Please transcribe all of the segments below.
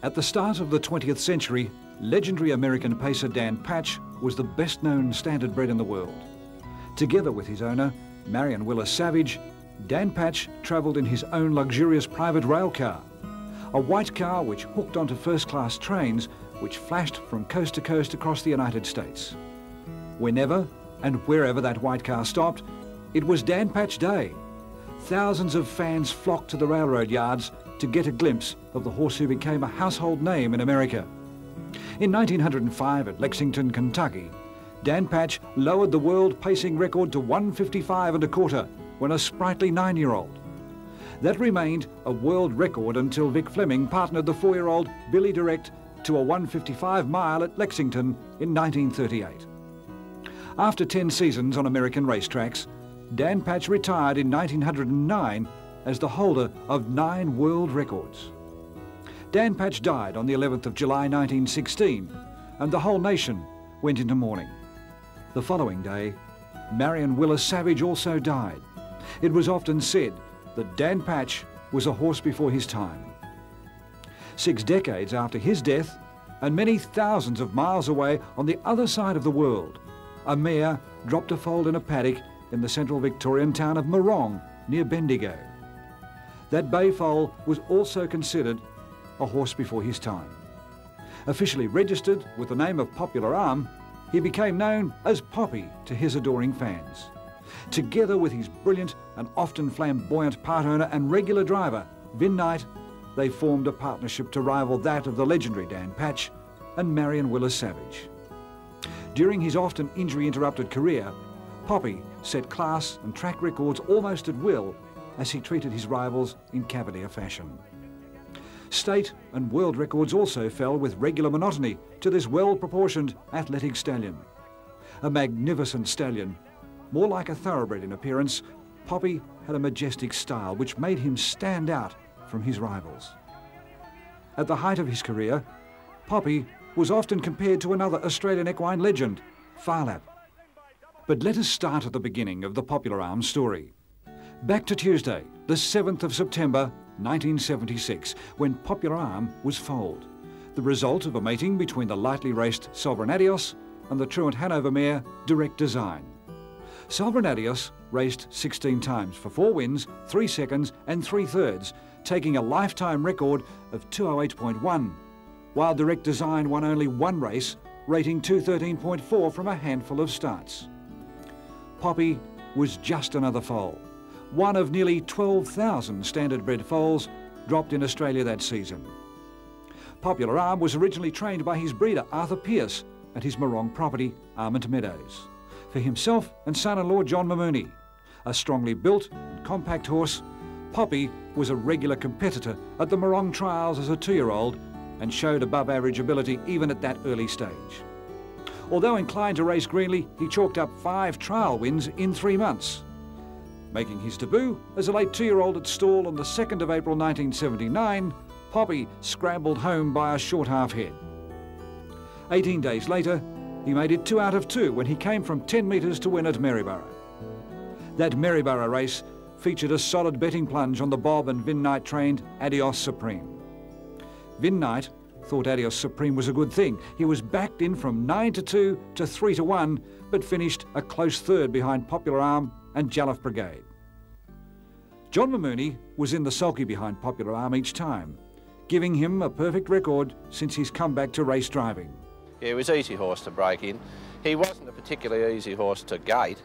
At the start of the 20th century, legendary American pacer Dan Patch was the best-known standardbred in the world. Together with his owner, Marion Willis Savage, Dan Patch travelled in his own luxurious private rail car, a white car which hooked onto first-class trains which flashed from coast to coast across the United States. Whenever and wherever that white car stopped, it was Dan Patch Day. Thousands of fans flocked to the railroad yards to get a glimpse of the horse who became a household name in America. In 1905 at Lexington, Kentucky, Dan Patch lowered the world pacing record to 155 1/4 when a sprightly 9-year-old. That remained a world record until Vic Fleming partnered the 4-year-old Billy Direct to a 155 mile at Lexington in 1938. After 10 seasons on American racetracks, Dan Patch retired in 1909 as the holder of 9 world records. Dan Patch died on the 11th of July 1916, and the whole nation went into mourning. The following day, Marion Willis Savage also died. It was often said that Dan Patch was a horse before his time. 6 decades after his death, and many thousands of miles away on the other side of the world, a mare dropped a foal in a paddock in the central Victorian town of Morong, near Bendigo. That bay foal was also considered a horse before his time. Officially registered with the name of Popular Alm, he became known as Poppy to his adoring fans. Together with his brilliant and often flamboyant part owner and regular driver, Vin-Night, they formed a partnership to rival that of the legendary Dan Patch and Marion Willis Savage. During his often injury-interrupted career, Poppy set class and track records almost at will as he treated his rivals in cavalier fashion. State and world records also fell with regular monotony to this well-proportioned athletic stallion. A magnificent stallion, more like a thoroughbred in appearance, Poppy had a majestic style which made him stand out from his rivals. At the height of his career, Poppy was often compared to another Australian equine legend, Phar Lap. But let us start at the beginning of the Popular Alm story. Back to Tuesday, the 7th of September, 1976, when Popular Alm was foaled, the result of a mating between the lightly raced Sovereign Adios and the truant Hanover mare Direct Design. Sovereign Adios raced 16 times for 4 wins, 3 seconds and 3/3, taking a lifetime record of 208.1, while Direct Design won only 1 race, rating 213.4 from a handful of starts. Poppy was just another foal, one of nearly 12,000 standardbred foals dropped in Australia that season. Popular Alm was originally trained by his breeder Arthur Pearce at his Morong property, Armand Meadows, for himself and son-in-law John Mamouney. A strongly built and compact horse, Poppy was a regular competitor at the Morong trials as a 2-year-old and showed above-average ability even at that early stage. Although inclined to race greenly, he chalked up 5 trial wins in 3 months. Making his debut as a late 2-year-old at Stawell on the 2nd of April 1979, Poppy scrambled home by a short half head. 18 days later, he made it 2 out of 2 when he came from 10 metres to win at Maryborough. That Maryborough race featured a solid betting plunge on the Bob and Vin-Night trained Adios Supreme. Vin-Night thought Adios Supreme was a good thing. He was backed in from 9-2 to 3-1, but finished a close 3rd behind Popular Alm and Jolliffe Brigade. John Mamouney was in the sulky behind Popular Alm each time, giving him a perfect record since his comeback to race driving. Yeah, he was an easy horse to break in. He wasn't a particularly easy horse to gate,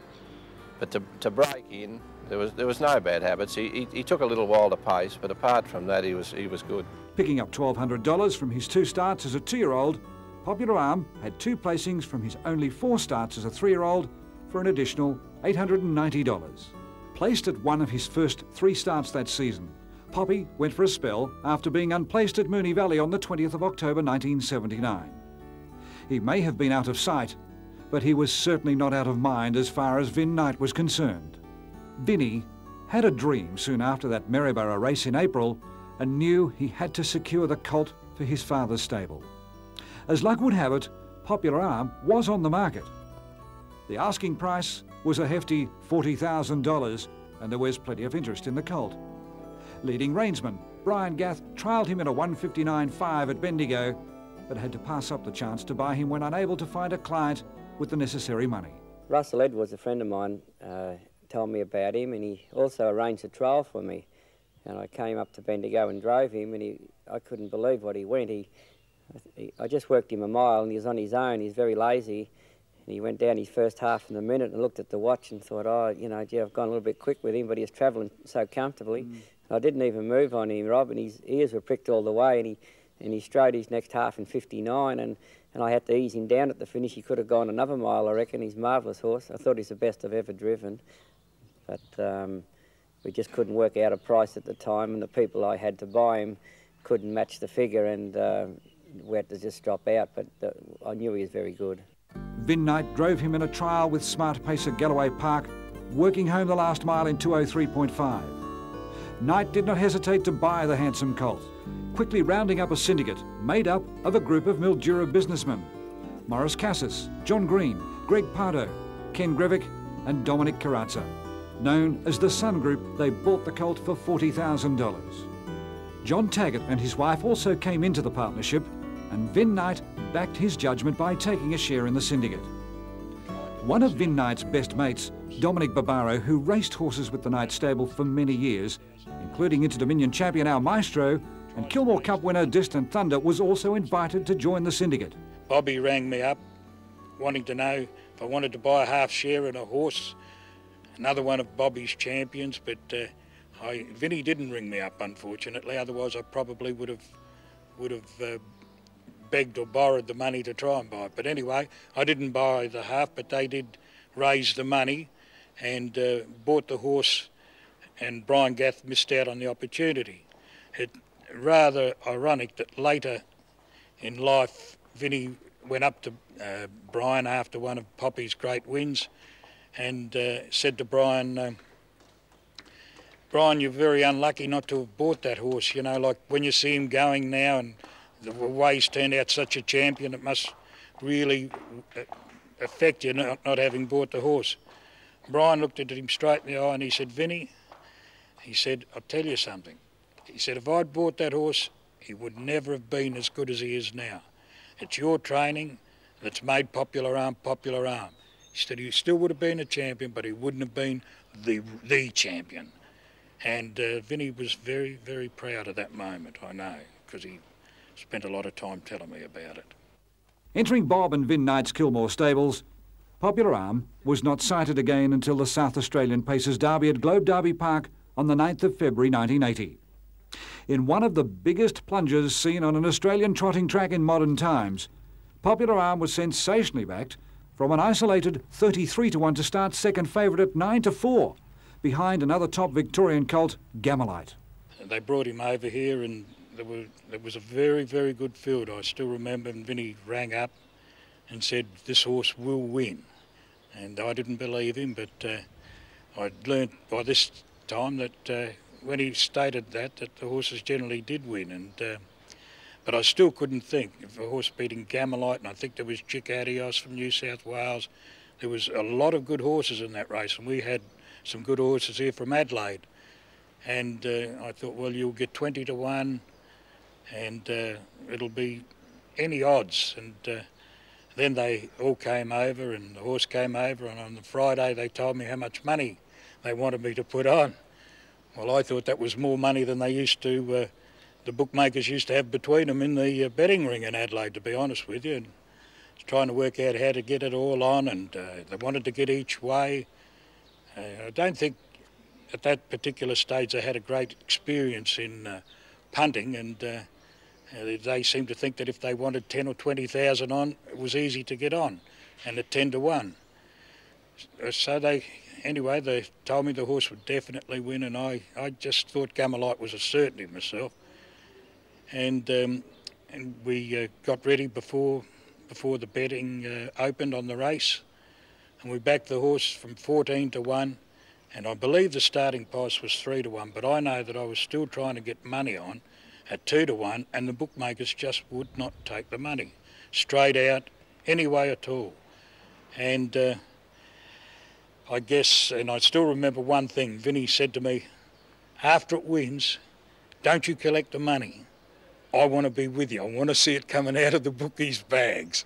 but to break in, there was no bad habits. He took a little while to pace, but apart from that, he was good. Picking up $1,200 from his 2 starts as a 2-year-old, Popular Alm had 2 placings from his only 4 starts as a 3-year-old for an additional $890. Placed at one of his first 3 starts that season, Poppy went for a spell after being unplaced at Moonee Valley on the 20th of October 1979. He may have been out of sight, but he was certainly not out of mind as far as Vin-Night was concerned. Vinny had a dream soon after that Maryborough race in April and knew he had to secure the colt for his father's stable. As luck would have it, Popular Alm was on the market. The asking price was a hefty $40,000 and there was plenty of interest in the colt. Leading reinsman Brian Gath trialled him in a 1:59.5 at Bendigo, but had to pass up the chance to buy him when unable to find a client with the necessary money. Russell Edwards, a friend of mine, told me about him, and he also arranged a trial for me. And I came up to Bendigo and drove him, and I couldn't believe what he went. I just worked him a mile, and he was on his own. He's very lazy, and he went down his first half in a minute and looked at the watch and thought, oh, you know, gee, I've gone a little bit quick with him, but he was travelling so comfortably. I didn't even move on him, Rob, and his ears were pricked all the way, and he strode his next half in 59, and I had to ease him down at the finish. He could have gone another mile, I reckon. He's a marvellous horse. I thought he's the best I've ever driven, but we just couldn't work out a price at the time, and the people I had to buy him couldn't match the figure, and we had to just drop out, but I knew he was very good. V.J.Night drove him in a trial with smart pacer Galloway Park, working home the last mile in 2:03.5. Knight did not hesitate to buy the handsome colt, quickly rounding up a syndicate made up of a group of Mildura businessmen: Morris Cassis, John Green, Greg Pardo, Ken Grevick and Dominic Carazza. Known as the Sun Group, they bought the colt for $40,000. John Taggart and his wife also came into the partnership, and V.J.Night backed his judgment by taking a share in the syndicate. One of V.J.Night's best mates, Dominic Barbaro, who raced horses with the Knight stable for many years, including Inter-Dominion champion Al Maestro and Kilmore Cup winner Distant Thunder, was also invited to join the syndicate. Bobby rang me up wanting to know if I wanted to buy a half share in a horse, another one of Bobby's champions, but Vinny didn't ring me up, unfortunately. Otherwise I probably would have begged or borrowed the money to try and buy it. But anyway, I didn't buy the half, but they did raise the money and bought the horse, and Brian Gath missed out on the opportunity. It's rather ironic that later in life Vinny went up to Brian after one of Poppy's great wins and said to Brian, Brian, you're very unlucky not to have bought that horse. You know, like when you see him going now and the way he's turned out such a champion, it must really affect you not having bought the horse. Brian looked at him straight in the eye and he said, Vinny, he said, I'll tell you something. He said, if I'd bought that horse, he would never have been as good as he is now. It's your training that's made Popular Alm Popular Alm. He said he still would have been a champion, but he wouldn't have been the champion. And Vinny was very, very proud of that moment, I know, because he spent a lot of time telling me about it. Entering Bob and V.J.Night's Kilmore stables, Popular Alm was not sighted again until the South Australian Pacers Derby at Globe Derby Park on the 9th of February 1980. In one of the biggest plunges seen on an Australian trotting track in modern times, Popular Alm was sensationally backed from an isolated 33-1 to start second favourite at 9-4, behind another top Victorian colt, Gamelite. They brought him over here and there was a very, very good field. I still remember, and Vinny rang up and said, this horse will win. And I didn't believe him, but I'd learnt by this time that when he stated that the horses generally did win. And but I still couldn't think of a horse beating Gamelite, and I think there was Chick Adios from New South Wales. There was a lot of good horses in that race, and we had some good horses here from Adelaide. And I thought, well, you'll get 20-1, and it'll be any odds. And then they all came over, and the horse came over, and on the Friday they told me how much money they wanted me to put on. Well, I thought that was more money than they used to, the bookmakers used to have between them in the betting ring in Adelaide, to be honest with you. And trying to work out how to get it all on, and they wanted to get each way. I don't think at that particular stage they had a great experience in punting, and they seemed to think that if they wanted 10 or 20,000 on, it was easy to get on, and at 10-1. So anyway, they told me the horse would definitely win, and I just thought Gamelite was a certainty myself. And we got ready before the betting opened on the race, and we backed the horse from 14-1, and I believe the starting price was 3-1, but I know that I was still trying to get money on at 2-1, and the bookmakers just would not take the money straight out any way at all. And I guess, and I still remember one thing, Vinny said to me, after it wins, don't you collect the money. I want to be with you. I want to see it coming out of the bookies' bags.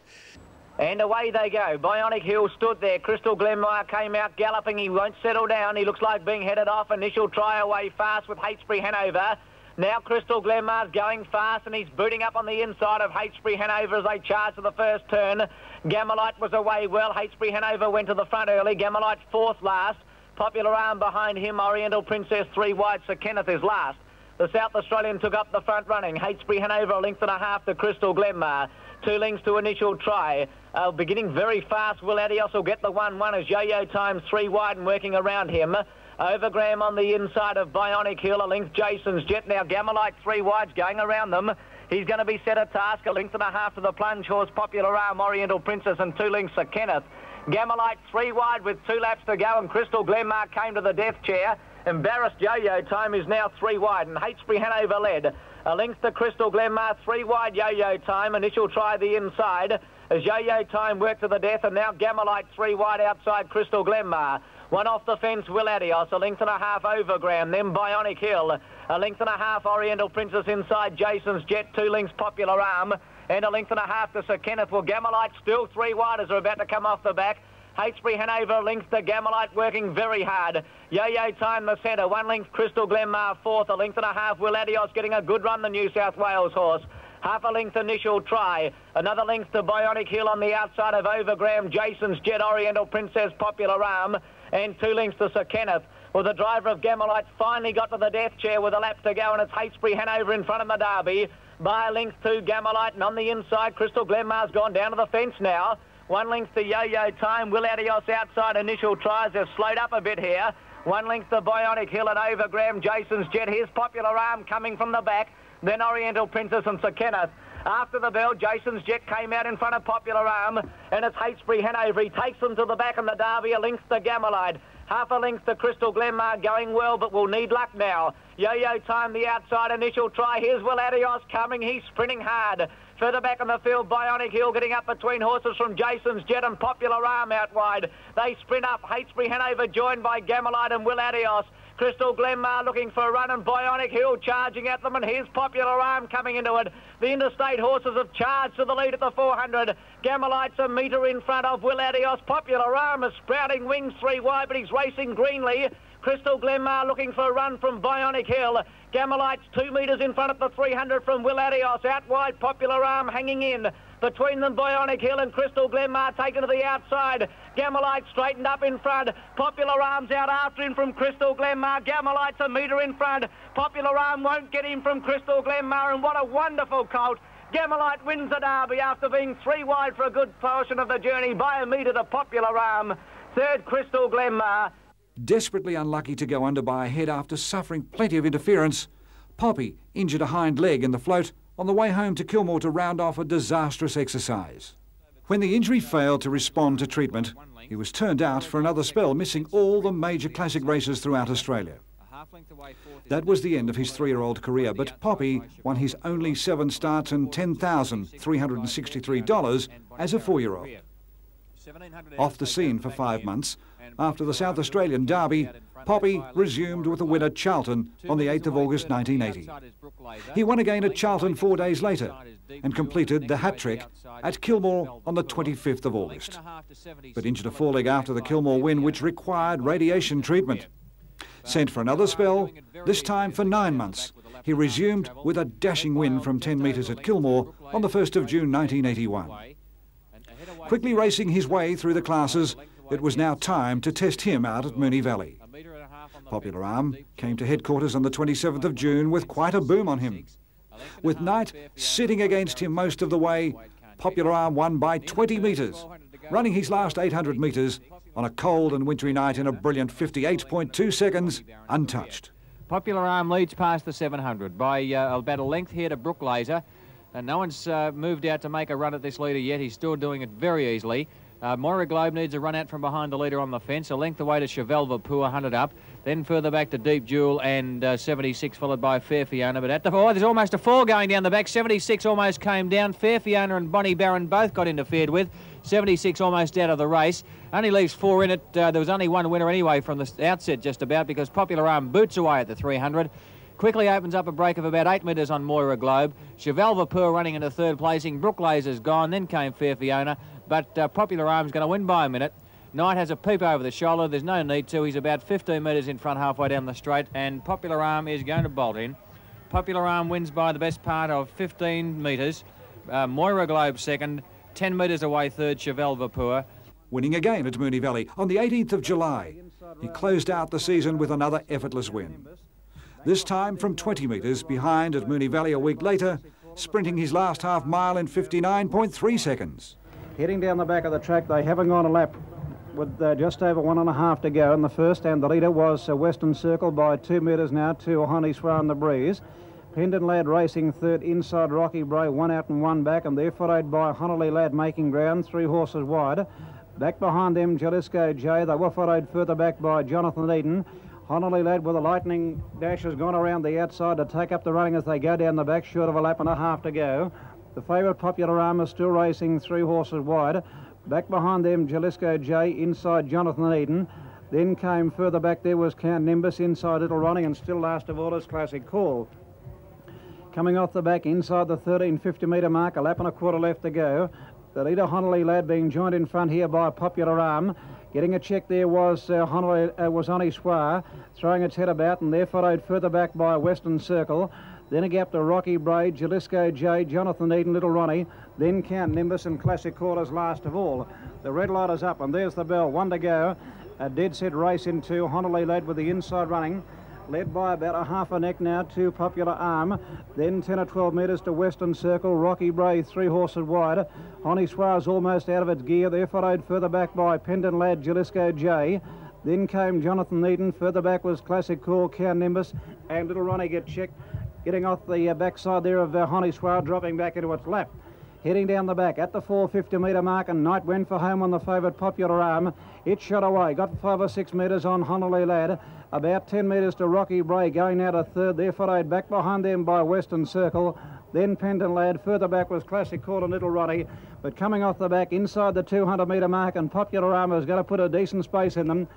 And away they go. Bionic Hill stood there. Crystal Glenmire came out galloping. He won't settle down. He looks like being headed off. Initial try away fast with Hastesbury Hanover. Now Crystal Glenmire's going fast and he's booting up on the inside of Hastesbury Hanover as they charge to the first turn. Gammalite was away well. Hastesbury Hanover went to the front early. Gammalite fourth last. Popular Alm behind him. Oriental Princess 3 wide. Sir Kenneth is last. The South Australian took up the front running. Hastesbury Hanover 1.5 lengths to Crystal Glenmire. 2 lengths to Initial Try. Beginning very fast. Will Adios will get the 1-1 as Yo-Yo Time's 3 wide and working around him. Overgram on the inside of Bionic Hill. 1 length Jason's Jet. Now Gammalite 3 wides going around them. He's going to be set a task. 1.5 lengths to the plunge horse Popular Alm, Oriental Princess, and 2 lengths to Kenneth. Gammalite 3 wide with 2 laps to go, and Crystal Glenmire came to the death chair. Embarrassed Yo-Yo Time is now 3 wide, and Hastesbury Hanover led. 1 length to Crystal Glenmire, 3 wide Yo-Yo Time. Initial Try the inside as Yo-Yo Time worked to the death, and now Gammalite 3 wide outside Crystal Glenmire. 1 off the fence, Will Adios, 1.5 lengths Overgram, then Bionic Hill. 1.5 lengths Oriental Princess inside Jason's Jet, 2 lengths Popular Alm, and 1.5 lengths to Sir Kenneth. Well, Gammalite still 3 wide as they're about to come off the back. Hastesbury Hanover 1 length to Gammalite working very hard. Yo-Yo Time the centre, 1 length Crystal Glenmire fourth, 1.5 lengths Will Adios getting a good run, the New South Wales horse. 1/2 length Initial Try, another length to Bionic Hill on the outside of Overgram, Jason's Jet, Oriental Princess, Popular Alm, and 2 lengths to Sir Kenneth. Well, the driver of Gammalite finally got to the death chair with a lap to go, and it's Hastesbury Hanover in front of the Derby. By 1 length to Gammalite, and on the inside, Crystal Glenmire's gone down to the fence now. 1 length to Yo-Yo Time, Will Adios outside Initial Tries. They've slowed up a bit here. 1 length to Bionic Hill and Overgram, Jason's Jet. Here's Popular Alm coming from the back. Then Oriental Princess and Sir Kenneth. After the bell, Jason's Jet came out in front of Popular Alm, and it's Hastesbury Hanover. He takes them to the back in the Derby, 1 length to Gammalite. 1/2 length to Crystal Glenmire, going well, but will need luck now. Yo-Yo Time, the outside Initial Try. Here's Will Adios coming. He's sprinting hard. Further back in the field, Bionic Hill getting up between horses from Jason's Jet and Popular Alm out wide. They sprint up. Hastesbury Hanover joined by Gammalite and Will Adios. Crystal Glenmire looking for a run, and Bionic Hill charging at them, and here's Popular Alm coming into it. The interstate horses have charged to the lead at the 400. Gammalite's a metre in front of Will Adios. Popular Alm is sprouting wings 3 wide, but he's racing greenly. Crystal Glenmire looking for a run from Bionic Hill. Gammalite's 2 metres in front of the 300 from Will Adios. Out wide, Popular Alm hanging in. Between them, Bionic Hill and Crystal Glenmire taken to the outside. Gammalite straightened up in front. Popular Alm's out after him from Crystal Glenmire. Gammalite's a metre in front. Popular Alm won't get him from Crystal Glenmire, and what a wonderful colt. Gammalite wins the Derby after being 3 wide for a good portion of the journey by a metre to Popular Alm. Third, Crystal Glenmire. Desperately unlucky to go under by a head after suffering plenty of interference, Poppy injured a hind leg in the float on the way home to Kilmore to round off a disastrous exercise. When the injury failed to respond to treatment, he was turned out for another spell, missing all the major classic races throughout Australia. That was the end of his 3-year-old career, but Poppy won his only 7 starts and $10,363 as a 4-year-old. Off the scene for 5 months, after the South Australian Derby, Poppy resumed with the winner Charlton on the 8th of August 1980. He won again at Charlton 4 days later and completed the hat-trick at Kilmore on the 25th of August, but injured a foreleg after the Kilmore win, which required radiation treatment. Sent for another spell, this time for 9 months, he resumed with a dashing win from 10 metres at Kilmore on the 1st of June 1981. Quickly racing his way through the classes, it was now time to test him out at Moonee Valley. Popular Alm came to headquarters on the 27th of June with quite a boom on him. With Knight sitting against him most of the way, Popular Alm won by 20 metres, running his last 800 metres on a cold and wintry night in a brilliant 58.2 seconds, untouched. Popular Alm leads past the 700 by about a length here to Brook Laser, and no one's moved out to make a run at this leader yet. He's still doing it very easily. Moira Globe needs a run out from behind the leader on the fence. A length away to Cheval Vapeur, 100 up. Then further back to Deep Jewel and 76 followed by Fair Fiona. But at the there's almost a 4 going down the back. 76 almost came down. Fair Fiona and Bonnie Barron both got interfered with. 76 almost out of the race. Only leaves 4 in it. There was only one winner anyway from the outset just about, because Popular Alm boots away at the 300. Quickly opens up a break of about 8 metres on Moira Globe. Cheval Vapeur running into third placing. Brook Laser's gone, then came Fair Fiona, but Popular Arm's going to win by a minute. Knight has a peep over the shoulder. There's no need to. He's about 15 metres in front halfway down the straight, and Popular Arm is going to bolt in. Popular Arm wins by the best part of 15 metres. Moira Globe second, 10 metres away third, Cheval Vapeur. Winning again at Moonee Valley on the 18th of July. He closed out the season with another effortless win. This time from 20 metres behind at Moonee Valley a week later, sprinting his last half mile in 59.3 seconds. Heading down the back of the track, they haven't gone a lap with just over 1.5 to go in the first, and the leader was Western Circle by 2 metres now to Honey Swar in the breeze. Pendant Lad racing third inside Rocky Bray, 1 out and 1 back, and they're followed by Honolly Lad making ground, 3 horses wide. Back behind them, Jalisco J. They were followed further back by Jonathan Eden. Honolly Lad with a lightning dash has gone around the outside to take up the running as they go down the back, short of a lap and a half to go. The favourite Popular Arm is still racing 3 horses wide. Back behind them, Jalisco J inside Jonathan Eden. Then came further back there was Count Nimbus inside Little Ronnie, and still last of all is Classic Call. Coming off the back inside the 1350 metre mark, a lap and a quarter left to go. The leader, Honolly Lad, being joined in front here by Popular Arm. Getting a check there was Honey Swar, throwing its head about, and they're followed further back by Western Circle. Then a gap to Rocky Braid, Jalisco J, Jonathan Eden, Little Ronnie. Then Count Nimbus and Classic Callers last of all. The red light is up, and there's the bell. 1 to go. A dead set race into Honolly Lad with the inside running. Led by about a half a neck now to Popular Arm. Then 10 or 12 metres to Western Circle. Rocky Bray, 3 horses wide. Honey Swar's almost out of its gear. They're followed further back by Pendant Lad, Jalisco J. Then came Jonathan Eden. Further back was Classic Call, Count Nimbus, and Little Ronnie get checked. Getting off the backside there of Honey Swar, dropping back into its lap. Heading down the back at the 450 metre mark, and Knight went for home on the favourite Popular Arm. It shot away, got 5 or 6 metres on Honolly Lad. About 10 metres to Rocky Bray, going out a third. They're followed back behind them by Western Circle. Then Pendant Lad. Further back was Classic Call and Little Ronnie. But coming off the back inside the 200 metre mark, and Popular Arm has got to put a decent space in them.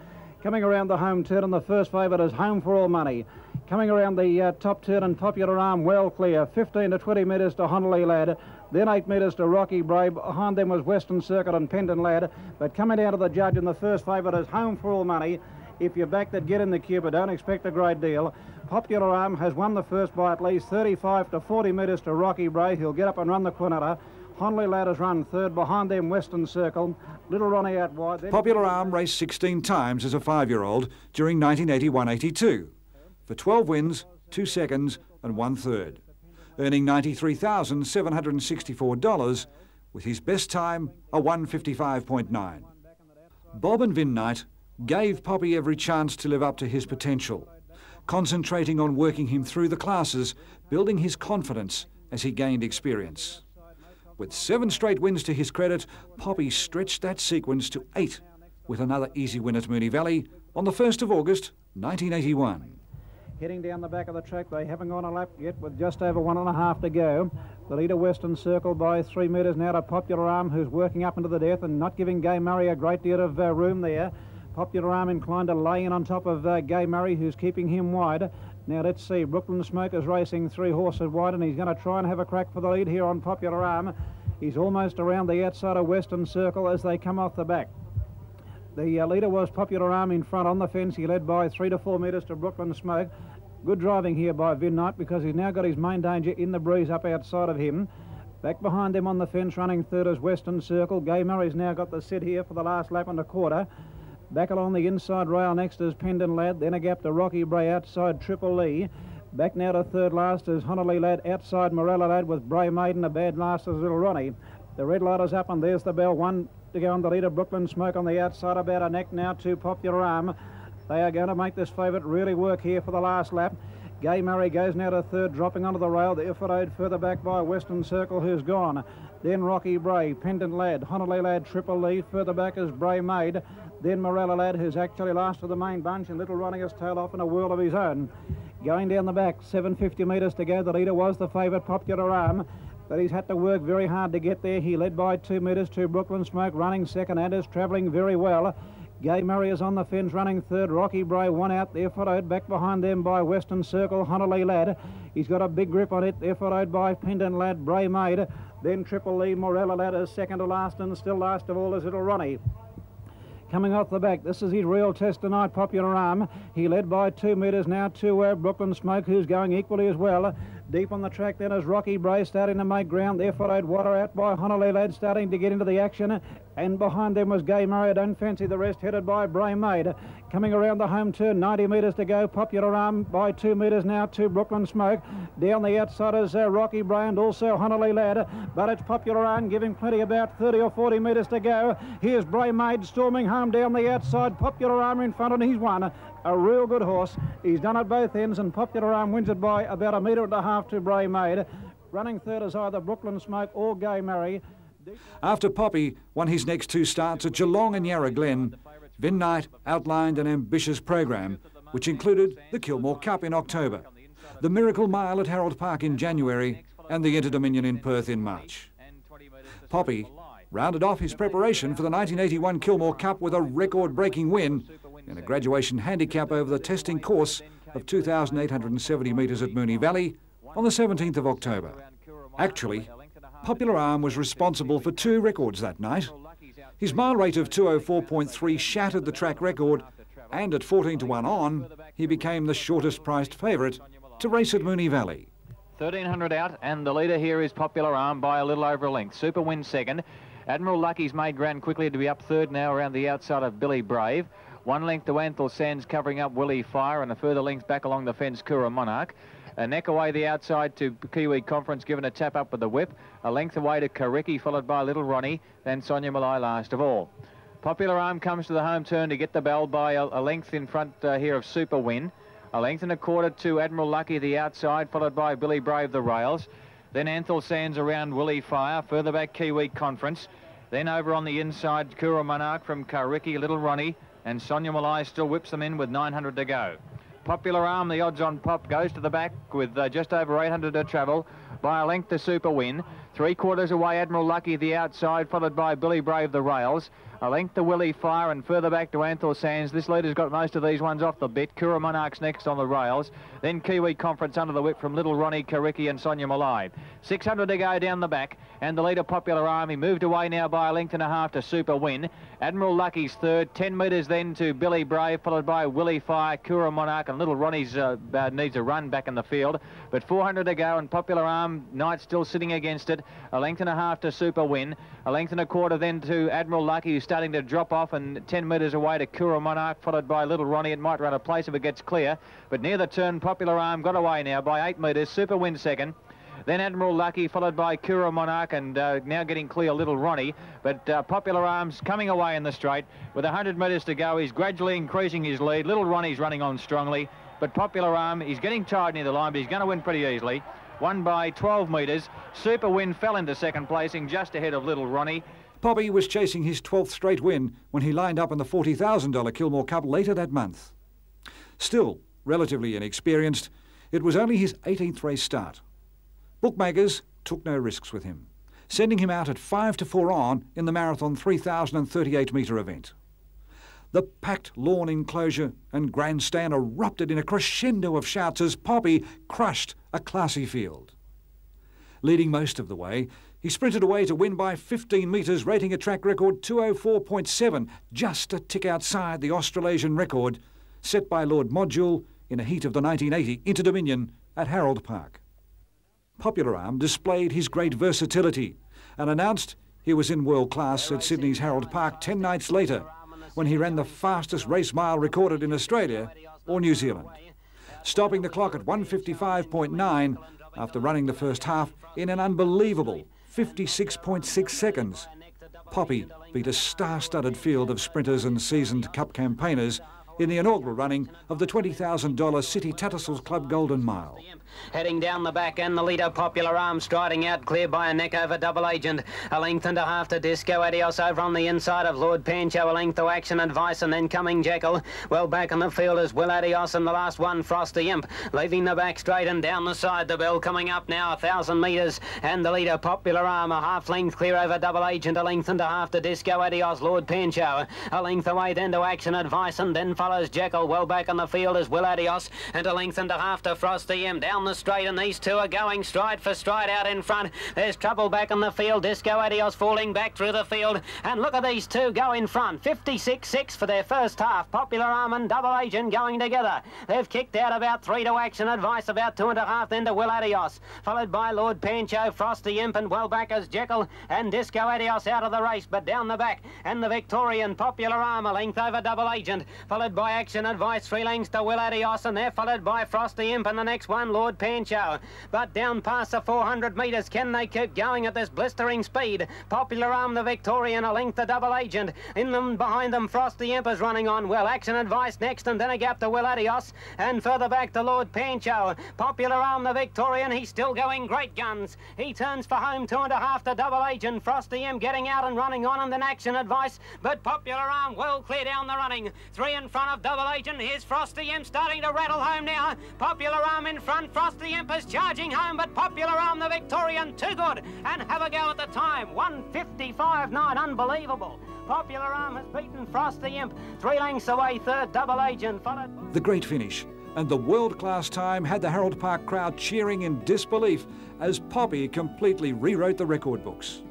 Coming around the home turn, and the first favourite is Home for All Money. Coming around the top turn, and Popular Arm well clear. 15 to 20 metres to Honolly Lad. Then 8 metres to Rocky Bray. Behind them was Western Circle and Pendant Lad. But coming down to the judge, and the first favourite is Home for All Money. If you're back, that get in the queue, but don't expect a great deal. Popular Arm has won the first by at least 35 to 40 metres to Rocky Bray. He'll get up and run the Quinetta. Honolly Lad has run third. Behind them, Western Circle. Little Ronnie out wide. Popular Arm raced 16 times as a 5-year-old during 1981-82 for 12 wins, 2 seconds and 1 third, earning $93,764 with his best time a 1:55.9. Bob and Vin-Night gave Poppy every chance to live up to his potential, concentrating on working him through the classes, building his confidence as he gained experience. With 7 straight wins to his credit, Poppy stretched that sequence to 8 with another easy win at Moonee Valley on the 1st of August, 1981. Heading down the back of the track, they haven't gone a lap yet with just over 1.5 to go. The leader, Western Circle, by 3 metres now to Popular Arm, who's working up into the death and not giving Gay Murray a great deal of room there. Popular Arm inclined to lay in on top of Gay Murray, who's keeping him wide. Now let's see, Brooklyn Smoke is racing 3 horses wide, and he's going to try and have a crack for the lead here on Popular Arm. He's almost around the outside of Western Circle as they come off the back. The leader was Popular Arm in front on the fence. He led by 3 to 4 metres to Brooklyn Smoke. Good driving here by Vin-Night, because he's now got his main danger in the breeze up outside of him. Back behind them on the fence, running third is Western Circle. Gay Murray's now got the sit here for the last lap and a quarter. Back along the inside rail next is Pendant Lad. Then a gap to Rocky Bray outside Triple Lee. Back now to third last is Honolly Lad outside Morella Lad, with Bray Maiden. A bad last is Little Ronnie. The red light is up, and there's the bell. 1 to go on the leader. Brooklyn Smoke on the outside, about a neck now to Popular Arm. They are going to make this favourite really work here for the last lap. Gay Murray goes now to third, dropping onto the rail. They're followed further back by Western Circle, who's gone. Then Rocky Bray, Pendant Lad, Honolly Lad, Triple Lee. Further back is Bray Maid. Then Morella Lad, who's actually last of the main bunch, and Little Ronnie has tailed off in a world of his own. Going down the back, 750 metres to go. The leader was the favourite, Popular Arm, but he's had to work very hard to get there. He led by 2 metres to Brooklyn Smoke, running second, and is travelling very well. Gay Murray is on the fence running third. Rocky Bray one out there, followed back behind them by Western Circle, Hunterley Lad. He's got a big grip on it. They're followed by Pendant Lad, Bray Maid. Then Triple Lee, Morella Lad is second to last, and still last of all is Little Ronnie. Coming off the back, this is his real test tonight, Popular Alm. He led by 2 metres now to Brooklyn Smoke, who's going equally as well. Deep on the track then is Rocky Bray starting to make ground. There followed Water out by Hunterley Lad starting to get into the action. And behind them was Gay Murray. I don't fancy the rest, headed by Bray Maid. Coming around the home turn, 90 metres to go. Popular Alm by 2 metres now to Brooklyn Smoke. Down the outside is Rocky Bray and also Hunterley Lad. But it's Popular Alm giving plenty, about 30 or 40 metres to go. Here's Bray Maid storming home down the outside. Popular Alm in front, and he's won. A real good horse. He's done at both ends, and Popular Alm wins it by about 1.5 metres to Bray Maid. Running third is either Brooklyn Smoke or Gay Murray. After Poppy won his next 2 starts at Geelong and Yarra Glen, V.J.Night outlined an ambitious program which included the Kilmore Cup in October, the Miracle Mile at Harold Park in January, and the Inter-Dominion in Perth in March. Poppy rounded off his preparation for the 1981 Kilmore Cup with a record-breaking win in a graduation handicap over the testing course of 2,870 metres at Moonee Valley on the 17th of October. Actually, Popular Alm was responsible for 2 records that night. His mile rate of 2:04.3 shattered the track record, and at 14 to 1 on, he became the shortest priced favourite to race at Moonee Valley. 1,300 out, and the leader here is Popular Alm by a little over a length. Super Win second. Admiral Lucky's made ground quickly to be up third now around the outside of Billy Brave. 1 length to Anthel Sands covering up Willie Fire, and a further length back along the fence Kura Monarch. A neck away the outside to Kiwi Conference, given a tap up with the whip. A length away to Kariki, followed by Little Ronnie, then Sonia Malai last of all. Popular Alm comes to the home turn to get the bell by a length in front here of Super Win. A length and a quarter to Admiral Lucky the outside, followed by Billy Brave the rails. Then Anthel Sands around Willie Fire, further back Kiwi Conference. Then over on the inside, Kura Monarch from Kariki, Little Ronnie, and Sonia Malai still whips them in with 900 to go. Popular Alm, the odds on Pop, goes to the back with just over 800 to travel by a length to Super Win. 3/4 away Admiral Lucky the outside, followed by Billy Brave the rails. A length to Willie Fire and further back to Anthel Sands. This leader's got most of these ones off the bit. Kura Monarch's next on the rails. Then Kiwi Conference under the whip from Little Ronnie, Kariki and Sonia Malai. 600 to go down the back, and the leader Popular Alm, he moved away now by a length and a half to Super Win. Admiral Lucky's third, 10 metres then to Billy Brave, followed by Willie Fire, Kura Monarch, and Little Ronnie's needs a run back in the field. But 400 to go, and Popular Alm, Knight still sitting against it. A length and a half to Super Win. A length and a quarter then to Admiral Lucky, who's starting to drop off, and 10 metres away to Kura Monarch, followed by Little Ronnie. It might run a place if it gets clear, but near the turn, Popular Alm got away now by 8 metres. Super Win second. Then Admiral Lucky, followed by Kura Monarch, and now getting clear Little Ronnie. But Popular Alm's coming away in the straight. With 100 metres to go, he's gradually increasing his lead. Little Ronnie's running on strongly, but Popular Alm, he's getting tired near the line, but he's going to win pretty easily. Won by 12 metres. Super Win fell into second placing, just ahead of Little Ronnie. Poppy was chasing his 12th straight win when he lined up in the $40,000 Kilmore Cup later that month. Still relatively inexperienced, it was only his 18th race start. Bookmakers took no risks with him, sending him out at 5 to 4 on in the marathon 3,038-metre event. The packed lawn enclosure and grandstand erupted in a crescendo of shouts as Poppy crushed a classy field. Leading most of the way, he sprinted away to win by 15 metres, rating a track record 2:04.7, just a tick outside the Australasian record set by Lord Module in a heat of the 1980 Inter-Dominion at Harold Park. Popular Alm displayed his great versatility and announced he was in world class at Sydney's Harold Park 10 nights later, when he ran the fastest race mile recorded in Australia or New Zealand, stopping the clock at 1:55.9 after running the first half in an unbelievable 56.6 seconds. Poppy beat a star-studded field of sprinters and seasoned cup campaigners in the inaugural running of the $20,000 City Tattersalls Club Golden Mile. Heading down the back, and the leader, Popular Alm, striding out clear by a neck over Double Agent. A length and a half to Disco Adios over on the inside of Lord Pancho. A length to Action Advice, and then coming Jekyll. Well back in the field is Will Adios, and the last one, Frosty Imp. Leaving the back straight and down the side. The bell coming up now, 1,000 metres. And the leader, Popular Alm, a half length clear over Double Agent. A length and a half to Disco Adios, Lord Pancho. A length away then to Action Advice, and then follows Jekyll. Well back in the field is Will Adios, and a length and a half to Frosty Imp. Down the straight, and these two are going stride for stride out in front. There's trouble back in the field. Disco Adios falling back through the field, and look at these two go in front. 56.6 for their first half. Popular Alm and Double Agent going together. They've kicked out about 3 to Action Advice, about 2.5 then to Will Adios, followed by Lord Pancho, Frosty Imp, and well back as Jekyll and Disco Adios out of the race, but down the back, and the Victorian Popular Alm a length over Double Agent, followed by Action Advice, 3 lengths to Will Adios, and they're followed by Frosty Imp, and the next one Lord Pancho. But down past the 400 metres, can they keep going at this blistering speed? Popular Alm, the Victorian, a length to Double Agent. In them, behind them, Frosty Imp is running on well. Action Advice next, and then a gap to Will Adios, and further back to Lord Pancho. Popular Alm, the Victorian, he's still going great guns. He turns for home, 2.5 to Double Agent. Frosty Imp getting out and running on, and then Action Advice, but Popular Alm well clear down the running. 3 in front of Double Agent. Here's Frosty Imp starting to rattle home now. Popular Alm in front. Frosty Imp is charging home, but Popular Alm, the Victorian, too good. And have a go at the time. 1:55.9, unbelievable. Popular Alm has beaten Frosty Imp. 3 lengths away, third, Double Agent, followed by... The great finish and the world-class time had the Harold Park crowd cheering in disbelief as Poppy completely rewrote the record books.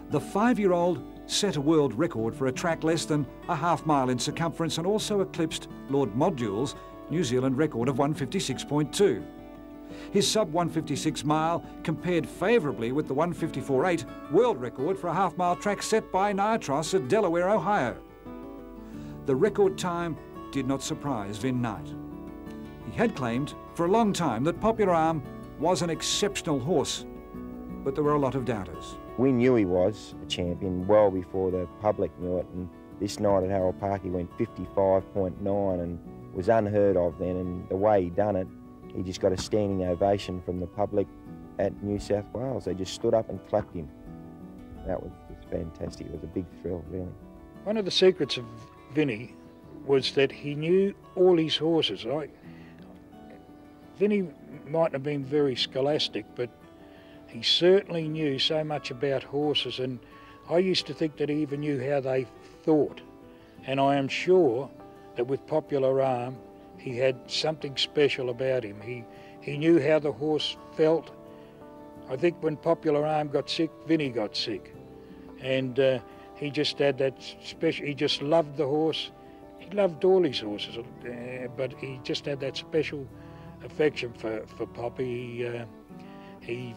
The 5-year-old set a world record for a track less than a half mile in circumference and also eclipsed Lord Module's New Zealand record of 156.2. His sub-156 mile compared favourably with the 154.8 world record for a half-mile track set by Niatros at Delaware, Ohio. The record time did not surprise Vin-Night. He had claimed for a long time that Popular Alm was an exceptional horse, but there were a lot of doubters. We knew he was a champion well before the public knew it, and this night at Harold Park he went 55.9 and was unheard of then, and the way he done it, he just got a standing ovation from the public at New South Wales. They just stood up and clapped him. That was just fantastic. It was a big thrill, really. One of the secrets of Vinny was that he knew all his horses. Vinny mightn't have been very scholastic, but he certainly knew so much about horses, and I used to think that he even knew how they thought. And I am sure that with Popular Alm, he had something special about him. He knew how the horse felt. I think when Popular Alm got sick, Vinny got sick. And he just had that special, he just loved the horse. He loved all his horses, but he just had that special affection for Poppy. He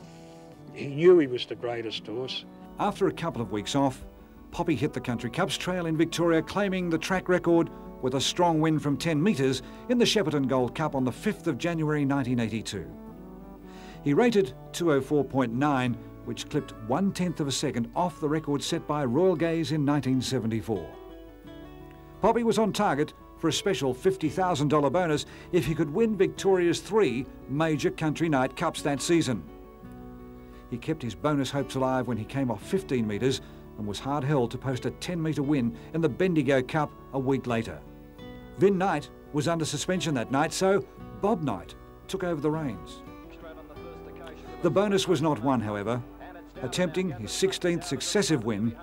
knew he was the greatest horse. After a couple of weeks off, Poppy hit the Country Cups trail in Victoria, claiming the track record with a strong win from 10 metres in the Shepparton Gold Cup on the 5th of January 1982. He rated 204.9, which clipped 1/10 of a second off the record set by Royal Gaze in 1974. Poppy was on target for a special $50,000 bonus if he could win Victoria's 3 major Country Night Cups that season. He kept his bonus hopes alive when he came off 15 metres and was hard held to post a 10-metre win in the Bendigo Cup a week later. Vin-Night was under suspension that night, so Bob Knight took over the reins. The bonus was not won, however. Attempting his 16th successive win,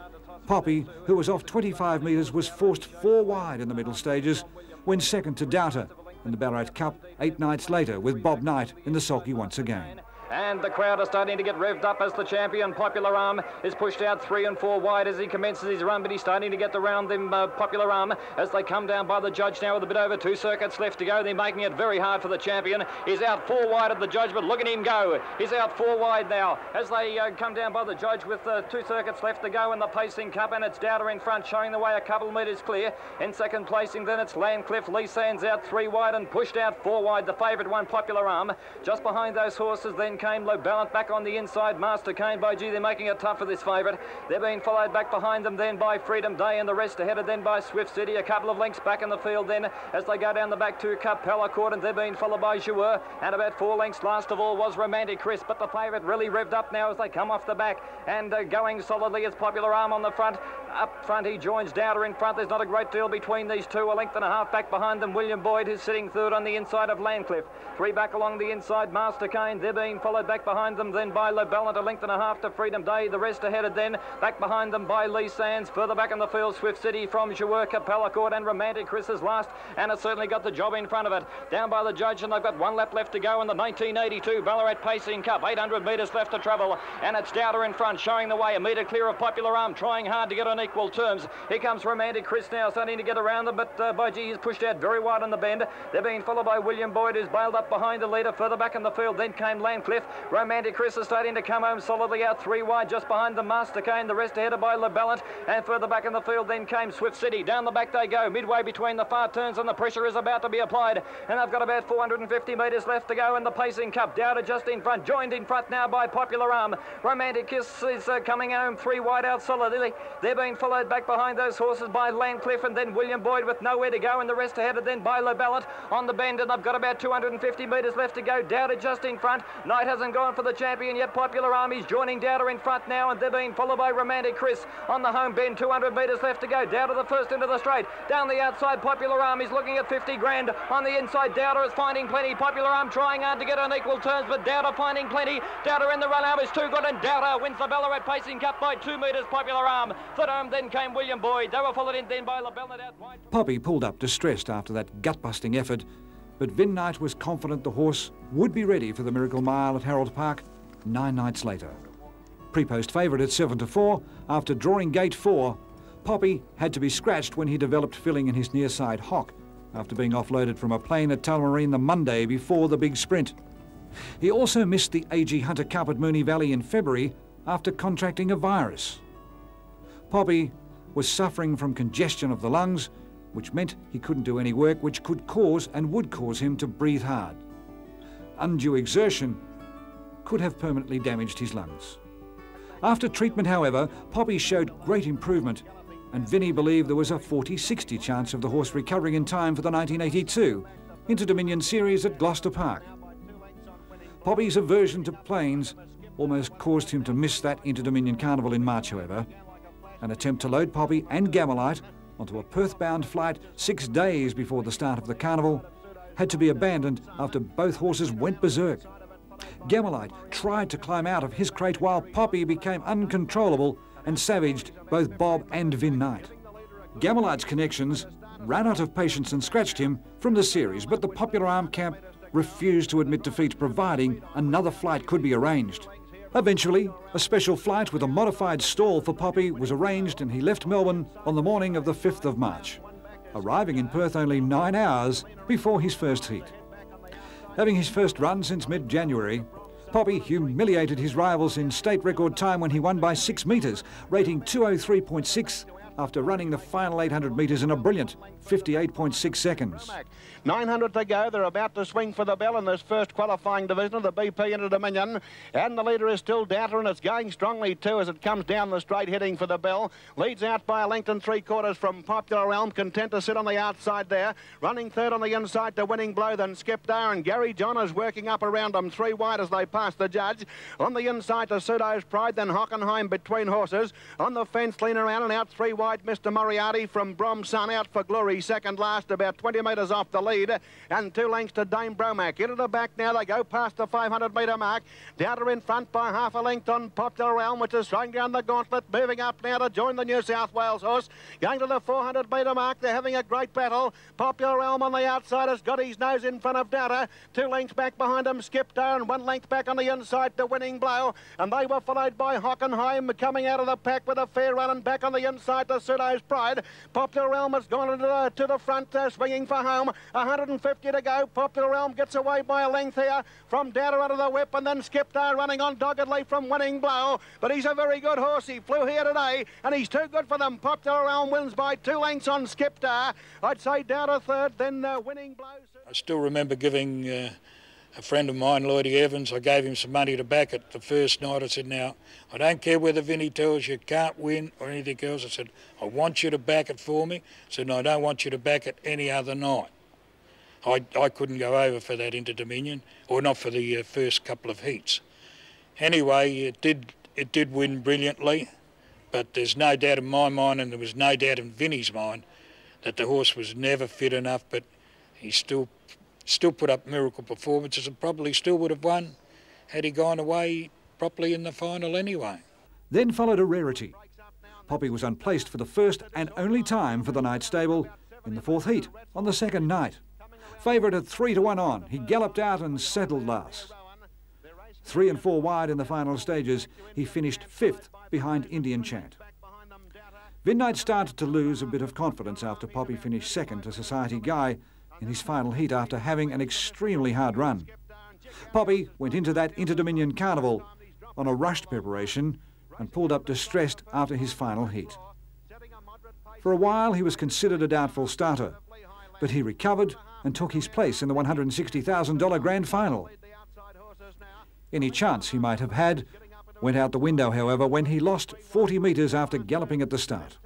Poppy, who was off 25 metres, was forced 4 wide in the middle stages, when second to Doubter in the Ballarat Cup 8 nights later, with Bob Knight in the sulky once again. And the crowd are starting to get revved up as the champion Popular Alm is pushed out 3 and 4 wide as he commences his run, but he's starting to get around them Popular Alm as they come down by the judge now with a bit over 2 circuits left to go. They're making it very hard for the champion. He's out 4 wide of the judge, but look at him go. He's out 4 wide now as they come down by the judge with 2 circuits left to go in the Pacing Cup, and it's Doubter in front showing the way a couple of metres clear. In second placing then it's Landcliffe. Lee Sands out 3 wide and pushed out 4 wide, the favourite one Popular Alm. Just behind those horses then then came Low Ballant back on the inside. Master Cane, by gee, they're making it tough for this favourite. They're being followed back behind them then by Freedom Day, and the rest ahead then by Swift City. A couple of lengths back in the field then as they go down the back to Capella Court, and they're being followed by Jouer, and about 4 lengths last of all was Romantic Chris, but the favourite really revved up now as they come off the back, and going solidly is Popular Alm on the front. Up front he joins Dowder in front. There's not a great deal between these two. A length and a half back behind them William Boyd, who's sitting third on the inside of Landcliffe. 3 back along the inside Master Cane. They're being followed back behind them then by Le Ballant, a length and a half to Freedom Day. The rest ahead then back behind them by Lee Sands. Further back in the field Swift City from Jouer, Capella Court, and Romantic Chris is last, and it's certainly got the job in front of it. Down by the judge, and they've got 1 lap left to go in the 1982 Ballarat Pacing Cup. 800 metres left to travel, and it's Dowder in front showing the way. A metre clear of Popular Alm, trying hard to get on equal terms. Here comes Romantic Chris now, starting to get around them, but by gee, he's pushed out very wide on the bend. They're being followed by William Boyd, who's bailed up behind the leader. Further back in the field then came Landcliffe. Romantic Chris is starting to come home solidly out 3 wide just behind the Master Cane. The rest ahead by Le Ballant, and further back in the field then came Swift City. Down the back they go, midway between the far turns, and the pressure is about to be applied, and they've got about 450 metres left to go in the Pacing Cup. Dowder just in front, joined in front now by Popular Alm. Romantic Kiss is coming home 3 wide out solidly. They're being followed back behind those horses by Landcliffe, and then William Boyd with nowhere to go, and the rest ahead then by Le Ballant on the bend, and they've got about 250 metres left to go. Dowder just in front. Knight hasn't gone for the champion yet. Popular Alm is joining Dowder in front now, and they're being followed by Romantic Chris on the home bend. 200 metres left to go. Dowder the first into the straight. Down the outside, Popular Alm is looking at 50 grand. On the inside, Dowder is finding plenty. Popular Alm trying hard to get on equal terms, but Dowder finding plenty. Dowder in the run out is too good, and Dowder wins the Ballarat Pacing Cup by 2 metres. Popular Alm. Third home then came William Boyd. They were followed in then by Le Ballant out wide. Poppy pulled up distressed after that gut-busting effort, but J.Night was confident the horse would be ready for the Miracle Mile at Harold Park 9 nights later. Pre-post favourite at 7-4, after drawing gate 4, Poppy had to be scratched when he developed filling in his near side hock after being offloaded from a plane at Tullamarine the Monday before the big sprint. He also missed the A.G. Hunter Cup at Moonee Valley in February after contracting a virus. Poppy was suffering from congestion of the lungs, which meant he couldn't do any work which could cause and would cause him to breathe hard. Undue exertion could have permanently damaged his lungs. After treatment, however, Poppy showed great improvement, and Vinnie believed there was a 40-60 chance of the horse recovering in time for the 1982 Inter-Dominion Series at Gloucester Park. Poppy's aversion to planes almost caused him to miss that Inter-Dominion Carnival in March, however. An attempt to load Poppy and Gammalite onto a Perth-bound flight 6 days before the start of the carnival had to be abandoned after both horses went berserk. Gammalite tried to climb out of his crate while Poppy became uncontrollable and savaged both Bob and J.Night. Gammalite's connections ran out of patience and scratched him from the series, but the Popular Alm camp refused to admit defeat, providing another flight could be arranged. Eventually, a special flight with a modified stall for Poppy was arranged, and he left Melbourne on the morning of the 5th of March, arriving in Perth only 9 hours before his first heat. Having his first run since mid-January, Poppy humiliated his rivals in state record time when he won by 6 metres, rating 203.6 after running the final 800 metres in a brilliant 58.6 seconds. 900 to go. They're about to swing for the bell in this first qualifying division of the BP Inter-Dominion. And the leader is still Dowder, and it's going strongly too as it comes down the straight heading for the bell. Leads out by a length and 3/4 from Popular Alm, content to sit on the outside there. Running third on the inside to Winning Blow, then Skip Dar, and Gary John is working up around them 3 wide as they pass the judge. On the inside to Pseudo's Pride, then Hockenheim between horses. On the fence, lean around and out 3 wide, Mr. Moriarty from Bromson out for Glory, second last, about 20 metres off the lead, and 2 lengths to Dame Bromack. Into the back now, they go past the 500-metre mark. Dowder in front by half a length on Popular Alm, which is throwing down the gauntlet, moving up now to join the New South Wales horse. Going to the 400-metre mark, they're having a great battle. Popular Alm on the outside has got his nose in front of Dowder. 2 lengths back behind him, Skip Dar, and 1 length back on the inside to Winning Blow. And they were followed by Hockenheim coming out of the pack with a fair run, and back on the inside to Pseudo's Pride. Popular Alm has gone to the front, swinging for home. 150 to go. Popular Alm gets away by a length here from Dowder under the whip, and then Skip Dar running on doggedly from Winning Blow. But he's a very good horse. He flew here today, and he's too good for them. Popular Alm wins by 2 lengths on Skip Dar. I'd say Dowder third, then Winning Blow. I still remember giving a friend of mine, Lloydie Evans, I gave him some money to back it the first night. I said, now, I don't care whether Vinnie tells you can't win or anything else. I said, I want you to back it for me. I said, no, I don't want you to back it any other night. I couldn't go over for that Inter Dominion, or not for the first couple of heats. Anyway, it did win brilliantly, but there's no doubt in my mind, and there was no doubt in Vinnie's mind, that the horse was never fit enough, but he still put up miracle performances and probably still would have won had he gone away properly in the final anyway. Then followed a rarity. Poppy was unplaced for the first and only time for the Knight stable in the fourth heat on the second night. Favourite at 3-1 on, he galloped out and settled last. 3 and 4 wide in the final stages, he finished 5th behind Indian Chant. Knight started to lose a bit of confidence after Poppy finished second to Society Guy in his final heat after having an extremely hard run. Poppy went into that Inter-Dominion Carnival on a rushed preparation and pulled up distressed after his final heat. For a while he was considered a doubtful starter, but he recovered and took his place in the $160,000 grand final. Any chance he might have had went out the window, however, when he lost 40 metres after galloping at the start.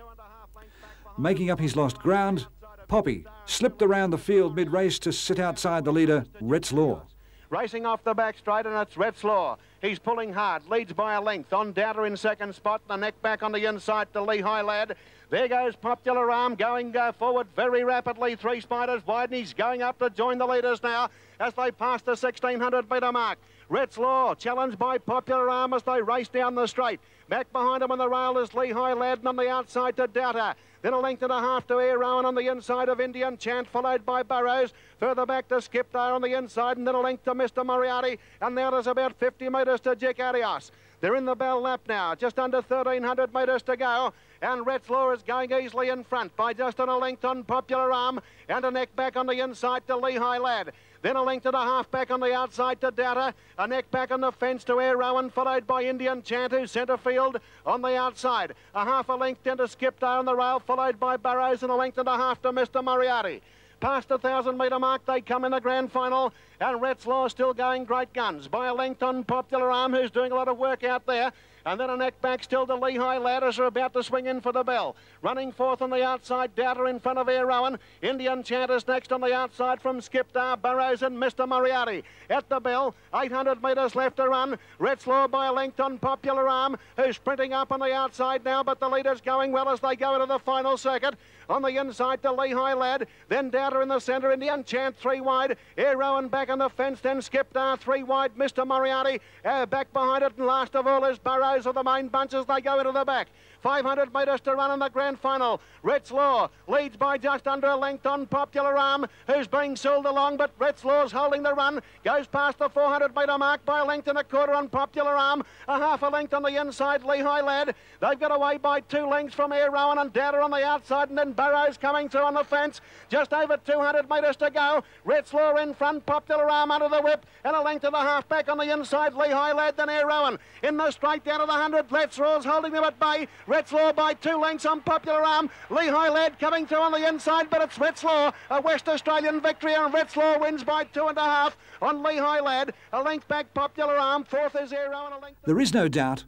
Making up his lost ground, Poppy slipped around the field mid-race to sit outside the leader, Retzlaw. Racing off the back straight, and it's Retzlaw. He's pulling hard, leads by a length. On Dowder in second spot, the neck back on the inside to Lehigh Lad. There goes Popular Alm going forward very rapidly. 3 Spiders wide, and he's going up to join the leaders now as they pass the 1,600-metre mark. Retzlaw challenged by Popular Alm as they race down the straight. Back behind him on the rail is Lehigh Lad, and on the outside to Dowder. Then a length and a half to Air Rowan on the inside of Indian Chant, followed by Burrows. Further back to Skipdale on the inside, and then a length to Mr. Moriarty. And now there's about 50 metres to Jack Adios. They're in the bell lap now, just under 1,300 metres to go. And Retzlaw is going easily in front by just on a length on Popular Alm, and a neck back on the inside to Lehigh Lad. Then a length and a half back on the outside to Dowder. A neck back on the fence to Air Rowan, followed by Indian Chant, who's centre field on the outside. A half a length down to Skipdale on the rail, followed by Burrows, and a length and a half to Mr. Moriarty. Past the 1,000-metre mark, they come in the grand final, and Retzlaw still going great guns by a length on Popular Alm, who's doing a lot of work out there. And then a neck back still to Lehigh Lad as are about to swing in for the bell. Running fourth on the outside, Dowder in front of Air Rowan. Indian Chant is next on the outside from Skipdale, Burrows and Mr. Moriarty. At the bell, 800 metres left to run. Retzlaw by a length on Popular Alm, who's sprinting up on the outside now, but the leader's going well as they go into the final circuit. On the inside to Lehigh Lad, then Dowder in the centre, Indian Chant 3 wide, Air Rowan back on the fence, then Skipdale 3 wide, Mr. Moriarty back behind it, and last of all is Burrows of the main bunch as they go into the back. 500 metres to run in the grand final. Retzlaw leads by just under a length on Popular Alm, who's being sold along, but Retzlaw's holding the run. Goes past the 400-metre mark by a length and a quarter on Popular Alm. A half a length on the inside, Lehigh Lad. They've got away by 2 lengths from Air Rowan and Dowder on the outside, and then Burrows coming through on the fence. Just over 200 metres to go. Retzlaw in front, Popular Alm under the whip, and a length and a half back on the inside, Lehigh Lad, then Air Rowan. In the straight down to the 100, Retzlaw's holding them at bay. Retzlaw by 2 lengths on Popular Alm. Lehigh Lad coming through on the inside, but it's Retzlaw, a West Australian victory, and Retzlaw wins by 2.5 on Lehigh Lad. A length back Popular Alm, fourth is Air Rowan. There is no doubt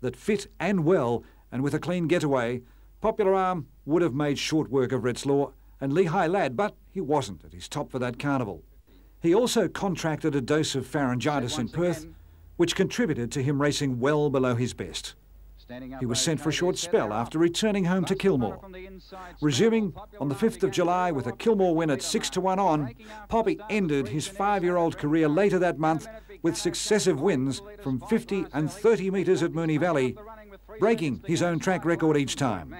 that fit and well, and with a clean getaway, Popular Alm would have made short work of Retzlaw and Lehigh Lad, but he wasn't at his top for that carnival. He also contracted a dose of pharyngitis in Perth, which contributed to him racing well below his best. He was sent for a short spell after returning home to Kilmore. Resuming on the 5th of July with a Kilmore win at 6-1 on, Poppy ended his 5-year-old career later that month with successive wins from 50 and 30 metres at Moonee Valley, breaking his own track record each time.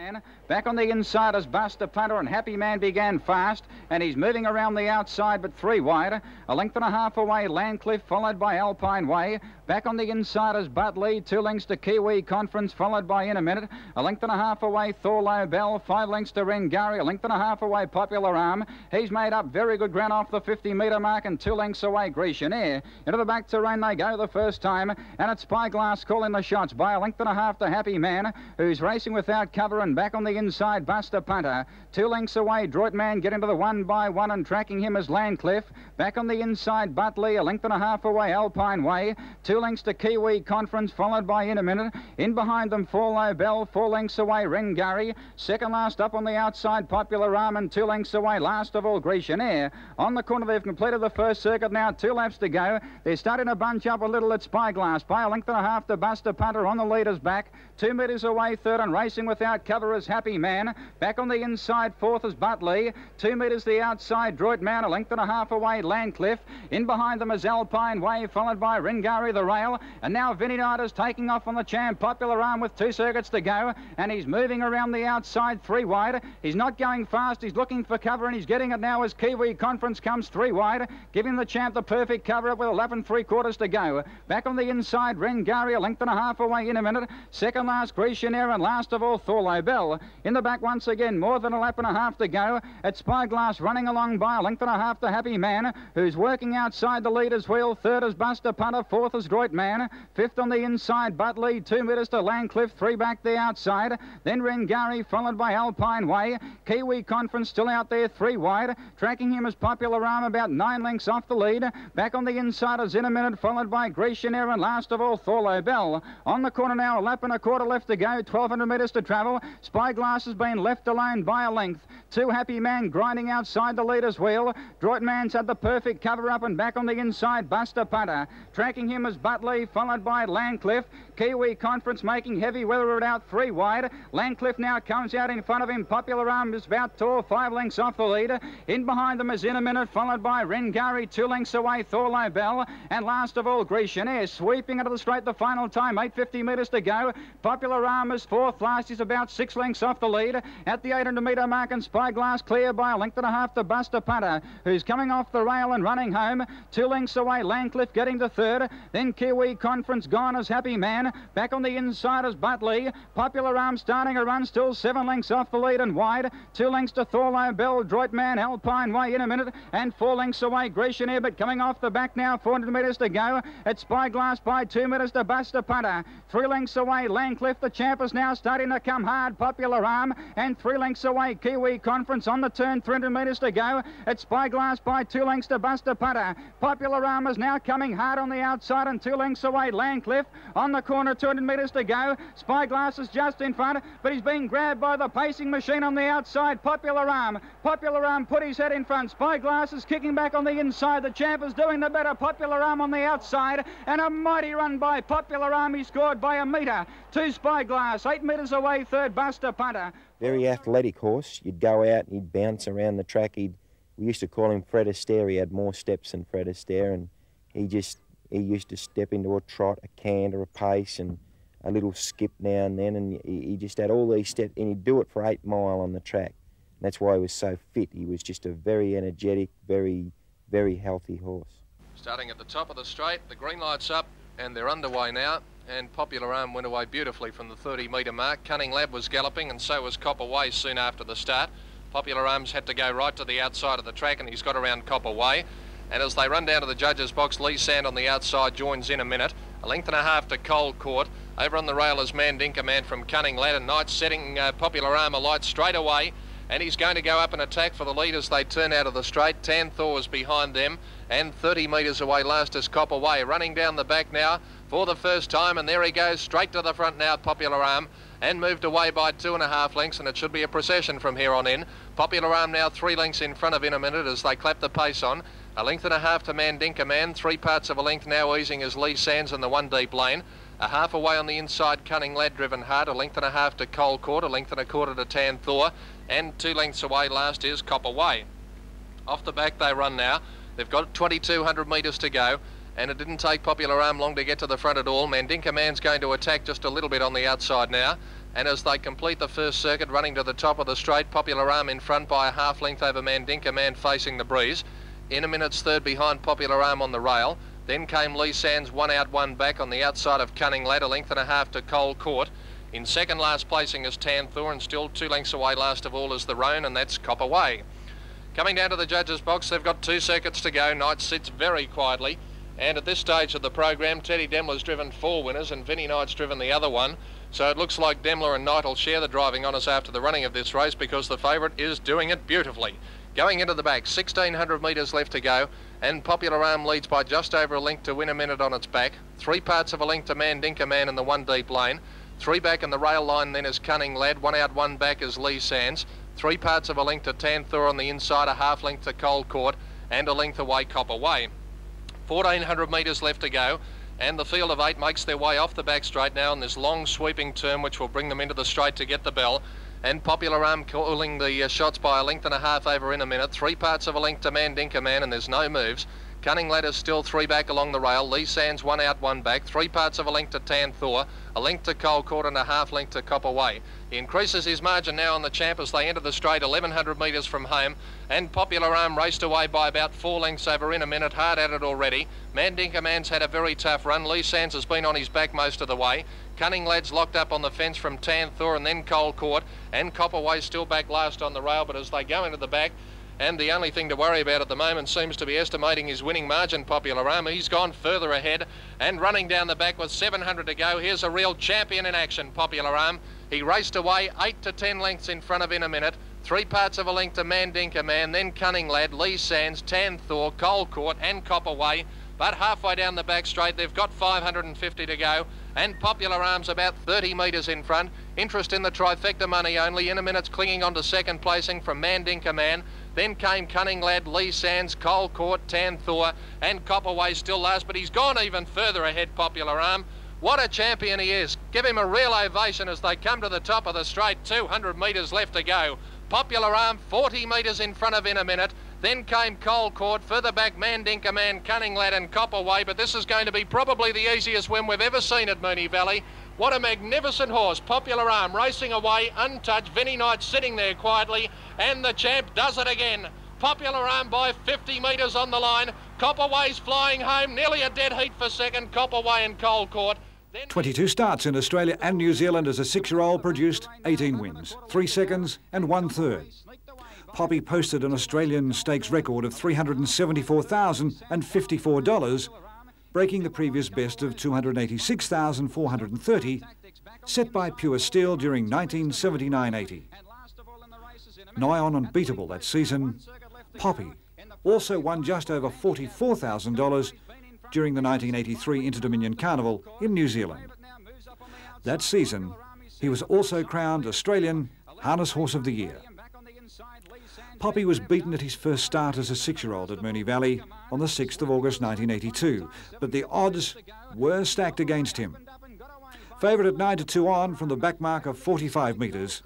Back on the inside as Buster Punter and Happy Man began fast, and he's moving around the outside but 3 wide. A length and a half away, Landcliffe, followed by Alpine Way. Back on the inside as Bud Lee, 2 lengths to Kiwi Conference, followed by In a Minute. A length and a half away, Thorlow Bell, 5 lengths to Rengari. A length and a half away, Popular Alm. He's made up very good ground off the 50-metre mark, and 2 lengths away, Grecian Air. Into the back terrain they go the first time, and it's Spyglass calling the shots by a length and a half to Happy Man, who's racing without cover, and back on the the inside, Buster Punter. 2 lengths away, Droitman getting to the 1 by 1 and tracking him as Landcliffe. Back on the inside, Butley, 1.5 lengths away, Alpine Way. 2 lengths to Kiwi Conference, followed by In a Minute. In behind them, Forlow Bell, 4 lengths away, Rengari. Second last up on the outside, Popular Alm, and 2 lengths away, last of all, Grecian Air. On the corner, they've completed the first circuit now, 2 laps to go. They're starting to bunch up a little at Spyglass by 1.5 lengths to Buster Punter on the leader's back. 2 metres away, third, and racing without cover is Happy Man. Back on the inside, fourth is Butley. 2 metres the outside, Droitman, 1.5 lengths away, Landcliffe. In behind them is Alpine Way, followed by Rengari the Rail. And now Vinnie Knight is taking off on the champ, Popular Alm, with 2 circuits to go. And he's moving around the outside, 3 wide. He's not going fast, he's looking for cover, and he's getting it now as Kiwi Conference comes 3 wide, giving the champ the perfect cover up with 11 3/4 to go. Back on the inside, Rengari, 1.5 lengths away, In a Minute. Second last, Grecian Air, and last of all, Thorlow Bell. In the back once again, more than 1.5 laps to go. At Spyglass, running along by 1.5 lengths to Happy Man, who's working outside the leader's wheel. Third is Buster Punter, fourth is Droitman. Fifth on the inside, Butley, 2 metres to Landcliffe, 3 back the outside. Then Rengari, followed by Alpine Way. Kiwi Conference still out there, 3 wide. Tracking him as Popular Alm, about 9 lengths off the lead. Back on the inside is In a Minute, followed by Grecian Air, and last of all, Thorlow Bell. On the corner now, 1.25 laps left to go, 1,200 metres to travel. Spyglass has been left alone by a length. 2 Happy Man grinding outside the leader's wheel. Droitman's had the perfect cover up, and back on the inside, Buster Punter. Tracking him as Butley, followed by Landcliffe. Kiwi Conference making heavy weather out 3 wide. Landcliffe now comes out in front of him. Popular Alm is about 4 or 5 lengths off the lead. In behind them is In a Minute, followed by Rengari, 2 lengths away, Thorlow Bell. And last of all, Grecian Air, sweeping into the straight the final time, 850 metres to go. Popular Alm is 4th last, he's about 6 lengths off the lead. At the 800 metre mark, and Spyglass clear by 1.5 lengths to Buster Punter, who's coming off the rail and running home. 2 lengths away, Landcliffe getting to third. Then Kiwi Conference gone as Happy Man. Back on the inside is Butley. Popular Alm starting a run, still 7 lengths off the lead and wide. 2 lengths to Thorlow Bell, Droitman, Alpine Way, In a Minute, and 4 lengths away, Grecian Air, but coming off the back now, 400 metres to go. At Spyglass by 2 metres to Buster Punter. 3 lengths away, Landcliffe, the champ, is now starting to come hard, Popular Alm, and 3 lengths away, Kiwi Conference on the turn, 300 metres to go. At Spyglass by 2 lengths to Buster Punter. Popular Alm is now coming hard on the outside, and 2 lengths away, Landcliffe. On the corner, 200 metres to go. Spyglass is just in front, but he's being grabbed by the pacing machine on the outside, Popular Alm. Popular Alm put his head in front. Spyglass is kicking back on the inside. The champ is doing the better. Popular Alm on the outside, and a mighty run by Popular Alm. He scored by 1 metre to Spyglass. 8 metres away, third, Buster Punter. Very athletic horse. You'd go out and he'd bounce around the track. We used to call him Fred Astaire. He had more steps than Fred Astaire, and he used to step into a trot, a canter, a pace, and a little skip now and then, and he just had all these steps, and he'd do it for 8 mile on the track. And that's why he was so fit. He was just a very energetic, very, very healthy horse. Starting at the top of the straight, the green light's up, and they're underway now. And Popular Alm went away beautifully from the 30 metre mark. Cunning Lad was galloping, and so was Copper Way soon after the start. Popular Alm's had to go right to the outside of the track, and he's got around Copper Way. And as they run down to the judges' box, Lee Sand on the outside joins In a Minute. 1.5 lengths to Cold Court. Over on the rail is Mandinka Man from Cunning Lad, and Knight setting Popular Alm alight straight away. And he's going to go up and attack for the lead as they turn out of the straight. Tan Thor is behind them, and 30 metres away last is Copper Way. Running down the back now for the first time, and there he goes straight to the front now, Popular Alm, and moved away by 2.5 lengths, and it should be a procession from here on in. Popular Alm now 3 lengths in front of In a Minute as they clap the pace on. 1.5 lengths to Mandinka Man, 3 parts of a length now easing as Lee Sands in the 1 deep lane. 1/2 away on the inside, Cunning Lad driven hard. 1.5 lengths to Cold Court, 1.25 lengths to Tan Thor, and 2 lengths away last is Copper Way. Off the back they run now. They've got 2,200 metres to go, and it didn't take Popular Alm long to get to the front at all. Mandinka Man's going to attack just a little bit on the outside now, and as they complete the first circuit, running to the top of the straight, Popular Alm in front by 1/2 length over Mandinka Man facing the breeze. In a Minute's third behind Popular Alm on the rail. Then came Lee Sands, 1 out, 1 back on the outside of Cunning Lad, 1.5 lengths to Cold Court. In second last placing is Tan Thor, and still 2 lengths away last of all is the Roan, and that's Copper Way. Coming down to the judges' box, they've got 2 circuits to go. Knight sits very quietly, And at this stage of the program, Teddy Demler's driven 4 winners and Vinnie Knight's driven the other one. So it looks like Demler and Knight will share the driving honours after the running of this race, because the favourite is doing it beautifully. Going into the back, 1,600 metres left to go, and Popular Alm leads by just over a length to win a minute on its back. 3 parts of a length to Mandinka Man in the 1 deep lane. 3 back in the rail line then is Cunning Lad. 1 out, 1 back is Lee Sands. 3 parts of a length to Tanthor on the inside, a half length to Cold Court, and a length away Copper Way. 1,400 metres left to go, and the field of 8 makes their way off the back straight now in this long sweeping turn, which will bring them into the straight to get the bell. And Popular Alm calling the shots by a length and a half over in a minute. 3 parts of a length to Mandinka Man, and there's no moves. Cunning Lad is still 3 back along the rail. Lee Sands 1 out, 1 back. 3 parts of a length to Tanthor, a length to Cold Court, and a half length to Copper Way. He increases his margin now on the champ as they enter the straight, 1,100 metres from home. And Popular Alm raced away by about 4 lengths over in a minute, hard at it already. Mandinka Man's had a very tough run. Lee Sands has been on his back most of the way. Cunning Lad's locked up on the fence from Tanthor and then Cold Court, and Copper Way still back last on the rail, but as they go into the back, and the only thing to worry about at the moment seems to be estimating his winning margin, Popular Alm. He's gone further ahead and running down the back with 700 to go. Here's a real champion in action, Popular Alm. He raced away 8 to 10 lengths in front of in a minute. 3 parts of a length to Mandinka Man, then Cunning Lad, Lee Sands, Tanthor, Cold Court and Copper Way. But halfway down the back straight, they've got 550 to go, and Popular Alm's about 30 metres in front. Interest in the trifecta money only. In a minute's clinging on to second placing from Mandinka Man. Then came Cunning Lad, Lee Sands, Cold Court, Tanthor, and Copper Way still last, but he's gone even further ahead, Popular Alm. What a champion he is. Give him a real ovation as they come to the top of the straight. 200 metres left to go. Popular Alm 40 metres in front of in a minute. Then came Cold Court, further back Mandinka Man, Cunning Lad and Copper Way, but this is going to be probably the easiest win we've ever seen at Moonee Valley. What a magnificent horse, Popular Alm racing away untouched. Vinnie Knight sitting there quietly, and the champ does it again. Popular Alm by 50 metres on the line. Copper Way's flying home, nearly a dead heat for second. Copper Way and Cold Court. 22 starts in Australia and New Zealand as a 6-year-old produced 18 wins, 3 seconds and 1/3. Poppy posted an Australian stakes record of $374,054, breaking the previous best of $286,430, set by Pure Steel during 1979-80. Nigh on unbeatable that season, Poppy also won just over $44,000 during the 1983 Inter-Dominion Carnival in New Zealand. That season, he was also crowned Australian Harness Horse of the Year. Poppy was beaten at his first start as a 6-year-old at Moonee Valley on the 6th of August 1982, but the odds were stacked against him. Favourite at 9 to 2 on from the back mark of 45 metres,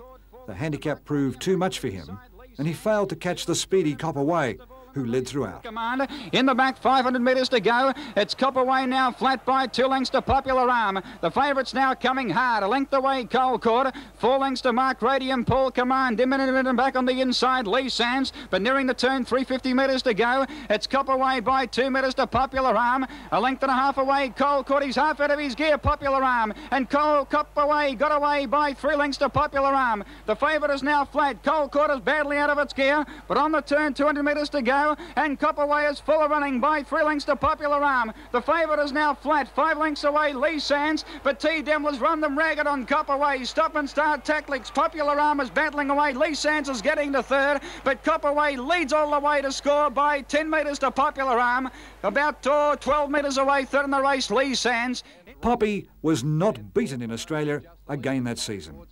the handicap proved too much for him, and he failed to catch the speedy Copper Way, who led throughout. Commander in the back, 500 metres to go. It's Copper Way now flat by 2 lengths to Popular Alm. The favourites now coming hard. A length away, Cold Court. 4 lengths to Mark Radium, Paul Command. Imminent and back on the inside, Lee Sands. But nearing the turn, 350 metres to go. It's Copper Way by 2 metres to Popular Alm. A length and a half away, Cold Court. He's half out of his gear, Popular Alm. And Copper Way got away by 3 lengths to Popular Alm. The favourite is now flat. Cold Court is badly out of its gear, but on the turn, 200 metres to go. And Copper Way is full of running by 3 lengths to Popular Alm. The favourite is now flat, 5 lengths away, Lee Sands, but T. Demler's run them ragged on Copper Way. Stop and start tactics. Popular Alm is battling away. Lee Sands is getting to third, but Copper Way leads all the way to score by 10 metres to Popular Alm. About 12 metres away, third in the race, Lee Sands. Poppy was not beaten in Australia again that season.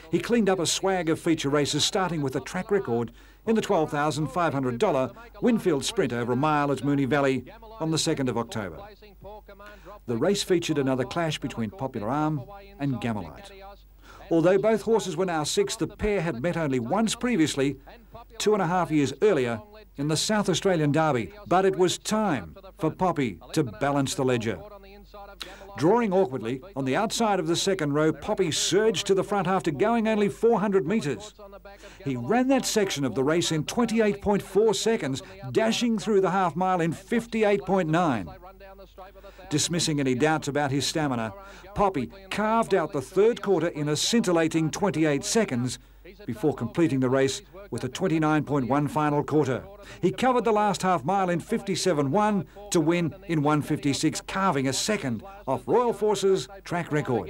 He cleaned up a swag of feature races, starting with a track record in the $12,500 Winfield Sprint over a mile at Moonee Valley on the 2nd of October. The race featured another clash between Popular Alm and Gamelite. Although both horses were now 6, the pair had met only once previously, 2.5 years earlier, in the South Australian Derby. But it was time for Poppy to balance the ledger. Drawing awkwardly on the outside of the second row, Poppy surged to the front after going only 400 metres. He ran that section of the race in 28.4 seconds, dashing through the half mile in 58.9. Dismissing any doubts about his stamina, Poppy carved out the third quarter in a scintillating 28 seconds before completing the race with a 29.1 final quarter. He covered the last half mile in 57.1 to win in 1:56, carving a second off Royal Force's track record.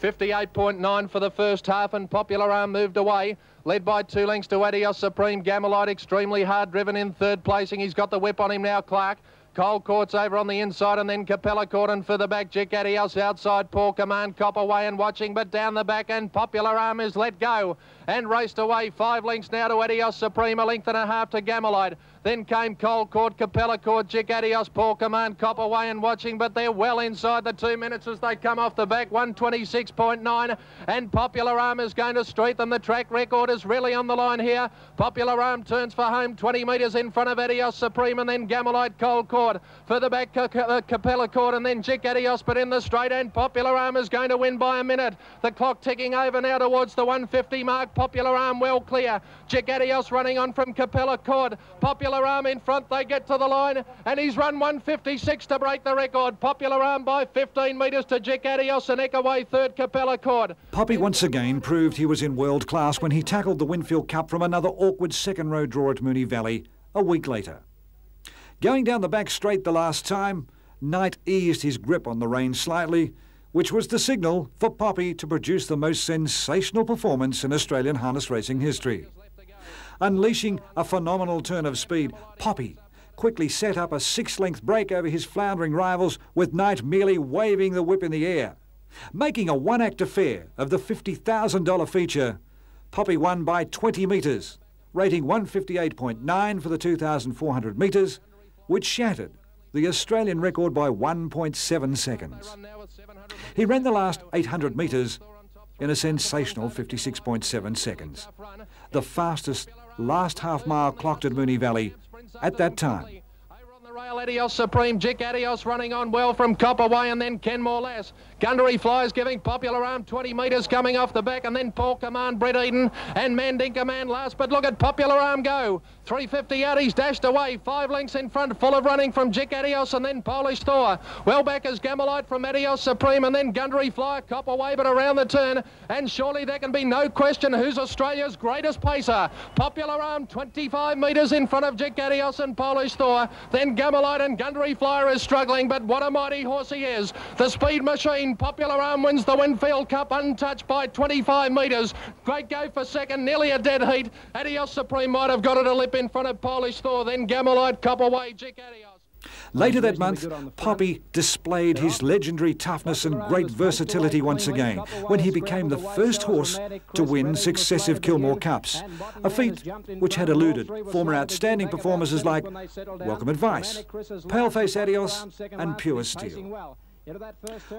58.9 for the first half, and Popular Alm moved away, led by 2 lengths to Adios Supreme. Gamelite extremely hard driven in third placing. He's got the whip on him now, Clark. Cole Court's over on the inside, and then Capella Court, and for the back, Jack Adios outside, Paul Command, Cop away and watching, but down the back, and Popular Alm is let go and raced away. 5 lengths now to Adios Supreme, a length and a half to Gamelite. Then came Cole Court, Capella Court, Jack Adios, Paul Command, Cop away and watching, but they're well inside the 2 minutes as they come off the back. 1:26.9, and Popular Alm is going to strengthen. The track record is really on the line here. Popular Alm turns for home, 20 metres in front of Adios Supreme, and then Gamelite, Cole Court. For the back, Capella Court, and then Jack Adios, but in the straight, and Popular Alm is going to win by a minute. The clock ticking over now towards the 150 mark. Popular Alm well clear. Jack Adios running on from Capella Court. Popular Alm in front, they get to the line, and he's run 1:56 to break the record. Popular Alm by 15 metres to Jack Adios, and away third, Capella Court. Poppy once again proved he was in world class when he tackled the Winfield Cup from another awkward second row draw at Moonee Valley a week later. Going down the back straight the last time, Knight eased his grip on the reins slightly, which was the signal for Poppy to produce the most sensational performance in Australian harness racing history. Unleashing a phenomenal turn of speed, Poppy quickly set up a 6-length break over his floundering rivals, with Knight merely waving the whip in the air. Making a one-act affair of the $50,000 feature, Poppy won by 20 metres, rating 1:58.9 for the 2,400 metres, which shattered the Australian record by 1.7 seconds. He ran the last 800 metres in a sensational 56.7 seconds, the fastest last half mile clocked at Moonee Valley at that time. Rail Adios Supreme, Jack Adios running on well from Copperway, and then Kenmore Lass. Gundary Flies giving Popular Alm 20 metres coming off the back, and then Paul Command, Brett Eden and Mandinka Man last. But look at Popular Alm go. 350 out, he's dashed away. 5 lengths in front, full of running from Jack Adios, and then Polish Thor. Well back is Gamelite from Adios Supreme, and then Gundary Fly, Copperway, but around the turn. And surely there can be no question who's Australia's greatest pacer. Popular Alm 25 metres in front of Jack Adios and Polish Thor. Then Gamelite and Gundary Flyer is struggling, but what a mighty horse he is. The speed machine, Popular Alm wins the Winfield Cup untouched by 25 metres. Great go for second, nearly a dead heat. Adios Supreme might have got it a lip in front of Polish Thor, then Gamelite, Copperway, Jack Adios. Later that month, Poppy displayed his legendary toughness and great versatility once again when he became the first horse to win successive Kilmore Cups, a feat which had eluded former outstanding performances like Welcome Advice, Paleface Adios and Pure Steel.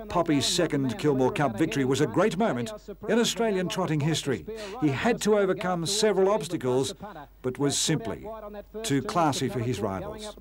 Poppy's second Kilmore Cup victory was a great moment in Australian trotting history. He had to overcome several obstacles, but was simply too classy for his rivals.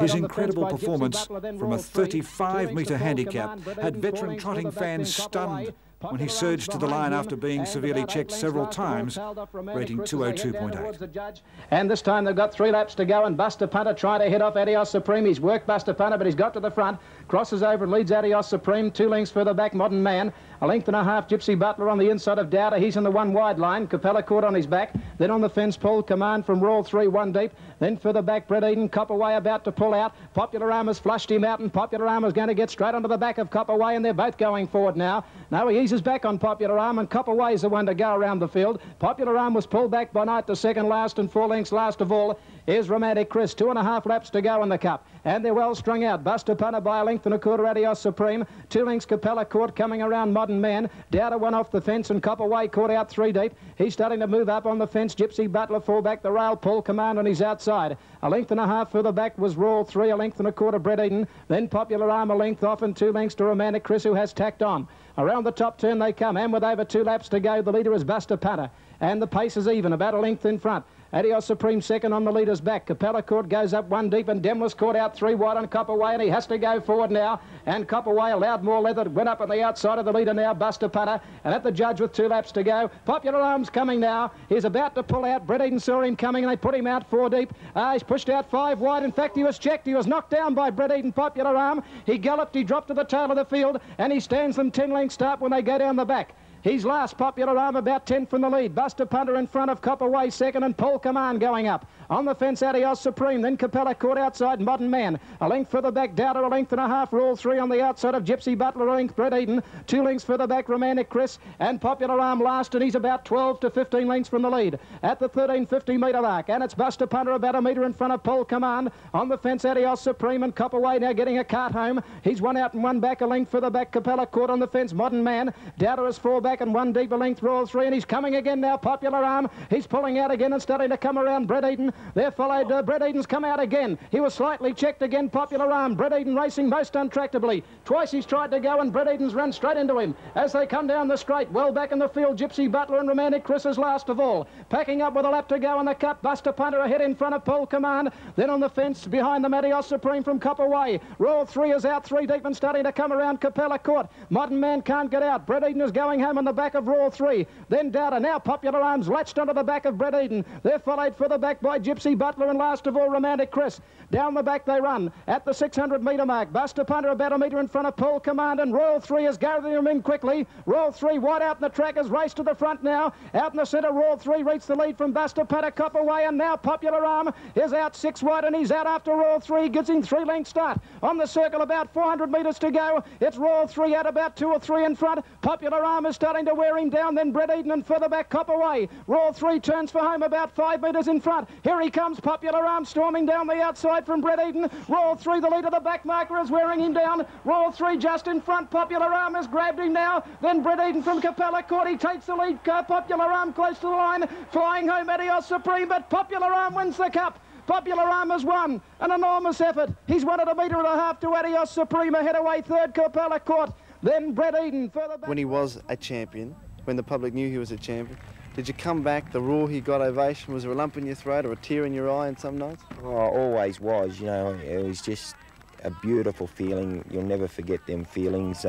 His incredible performance from a 35-metre handicap had veteran trotting fans stunned when he surged to the line after being severely checked several times, rating 202.8. And this time they've got 3 laps to go, and Buster Punter trying to head off Adios Supreme. He's worked Buster Punter, but he's got to the front, crosses over and leads Adios Supreme. 2 lengths further back, Modern Man. A length and a half, Gypsy Butler on the inside of Dowder. He's in the 1 wide line. Capella Court on his back. Then on the fence, Paul Command from Royal 3, 1 deep. Then further back, Brett Eden, Copperway about to pull out. Popular Alm has flushed him out, and Popular Alm is going to get straight onto the back of Copperway, and they're both going forward now. Now he eases back on Popular Alm, and Copperway is the one to go around the field. Popular Alm was pulled back by Knight to second last, and 4 lengths last of all. Here's Romantic Chris, 2.5 laps to go in the Cup. And they're well strung out. Buster Punter by a length and a quarter, Adios Supreme. 2 lengths Capella Court coming around Modern Man. Dowder went off the fence, and Copperway caught out 3 deep. He's starting to move up on the fence. Gypsy Butler fall back the rail. Paul Command on his outside. A length and a half further back was Royal 3, a length and a quarter Brett Eden. Then Popular Alm a length off, and 2 lengths to Romantic Chris, who has tacked on. Around the top turn they come, and with over 2 laps to go, the leader is Buster Punter. And the pace is even, about a length in front. Adios Supreme second on the leader's back. Capella Court goes up 1 deep, and Demlis caught out 3 wide on Copperway, and he has to go forward now. And Copperway allowed more leather, went up on the outside of the leader now, Buster Punter. And at the judge with 2 laps to go. Popular Alm's coming now. He's about to pull out. Brett Eden saw him coming, and they put him out 4 deep. He's pushed out 5 wide. In fact, he was checked. He was knocked down by Brett Eden, Popular Alm. He galloped, he dropped to the tail of the field, and he stands them 10 lengths start when they go down the back. He's last. Popular Alm about 10 from the lead. Buster Punter in front of Copperway second, and Paul Command going up. On the fence, Adios Supreme, then Capella caught outside Modern Man. A length further back, Dowder, a length and a half, Rule 3 on the outside of Gypsy Butler, a length, Brett Eden. 2 lengths further back, Romantic Chris, and Popular Alm last, and he's about 12 to 15 lengths from the lead at the 1350 metre mark. And it's Buster Punter about a metre in front of Paul Command. On the fence, Adios Supreme, and Copperway now getting a cart home. He's 1 out and 1 back, a length further back, Capella caught on the fence, Modern Man. Dowder is 4 back and 1 deep, a length, Rule 3, and he's coming again now, Popular Alm. He's pulling out again and starting to come around Brett Eden. There followed Brett Eden's come out again. He was slightly checked again, Popular Alm. Brett Eden racing most untractably. Twice he's tried to go, and Brett Eden's run straight into him as they come down the straight. Well back in the field, Gypsy Butler and Romantic Chris is last of all. Packing up with a lap to go in the Cup. Buster Punter ahead in front of Paul Command. Then on the fence behind the Adios Supreme from Copperway. Rule 3 is out 3 deep and starting to come around Capella Court. Modern Man can't get out. Brett Eden is going home on the back of Rule 3. Then Dowder. Now Popular Alm's latched onto the back of Brett Eden. They're followed further back by Gypsy Butler, and last of all Romantic Chris. Down the back they run at the 600 metre mark. Buster Punter about a metre in front of Paul Command, and Royal 3 is gathering them in quickly. Royal 3 wide out in the track has raced to the front now. Out in the centre, Royal 3 reached the lead from Buster Punter, Copperway, and now Popular Alm is out 6 wide, and he's out after Royal 3. Gives him 3 length start. On the circle, about 400 metres to go. It's Royal 3 out about 2 or 3 in front. Popular Alm is starting to wear him down, then Brett Eden, and further back Copperway. Royal 3 turns for home about 5 metres in front. Here he comes, Popular Alm storming down the outside from Brett Eden. Royal 3, the lead of the back marker, is wearing him down. Royal 3 just in front. Popular Alm has grabbed him now. Then Brett Eden from Capella Court. He takes the lead. Popular Alm close to the line. Flying home Adios Supreme, but Popular Alm wins the Cup. Popular Alm has won an enormous effort. He's won at a metre and a half to Adios Supreme. Ahead away third, Capella Court. Then Brett Eden further back. When he was a champion, when the public knew he was a champion, did you come back, the roar he got ovation, was there a lump in your throat or a tear in your eye in some nights? Oh, always was, you know, it was just a beautiful feeling. You'll never forget them feelings,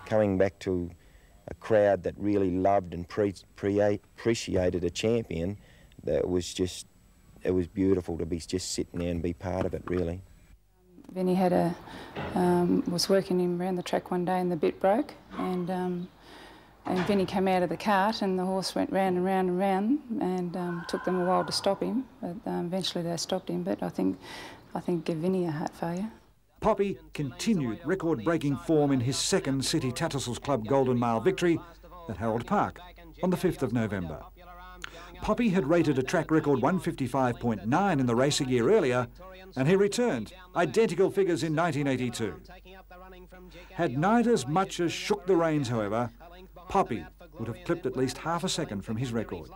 coming back to a crowd that really loved and appreciated a champion. That was just, it was beautiful to be just sitting there and be part of it, really. Vinny had was working him around the track one day and the bit broke, and Vinny came out of the cart and the horse went round and round and round, and took them a while to stop him, but eventually they stopped him. But I think gave Vinny a heart failure. Poppy continued record-breaking form in his second City Tattersalls Club Golden Mile victory at Harold Park on the 5th of November. Poppy had rated a track record 155.9 in the race a year earlier, and he returned identical figures in 1982. Had neither as much as shook the reins, however, Poppy would have clipped at least half a second from his record.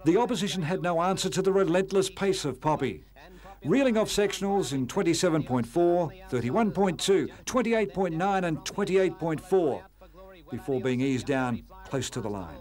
The opposition had no answer to the relentless pace of Poppy, reeling off sectionals in 27.4, 31.2, 28.9 and 28.4 before being eased down close to the line.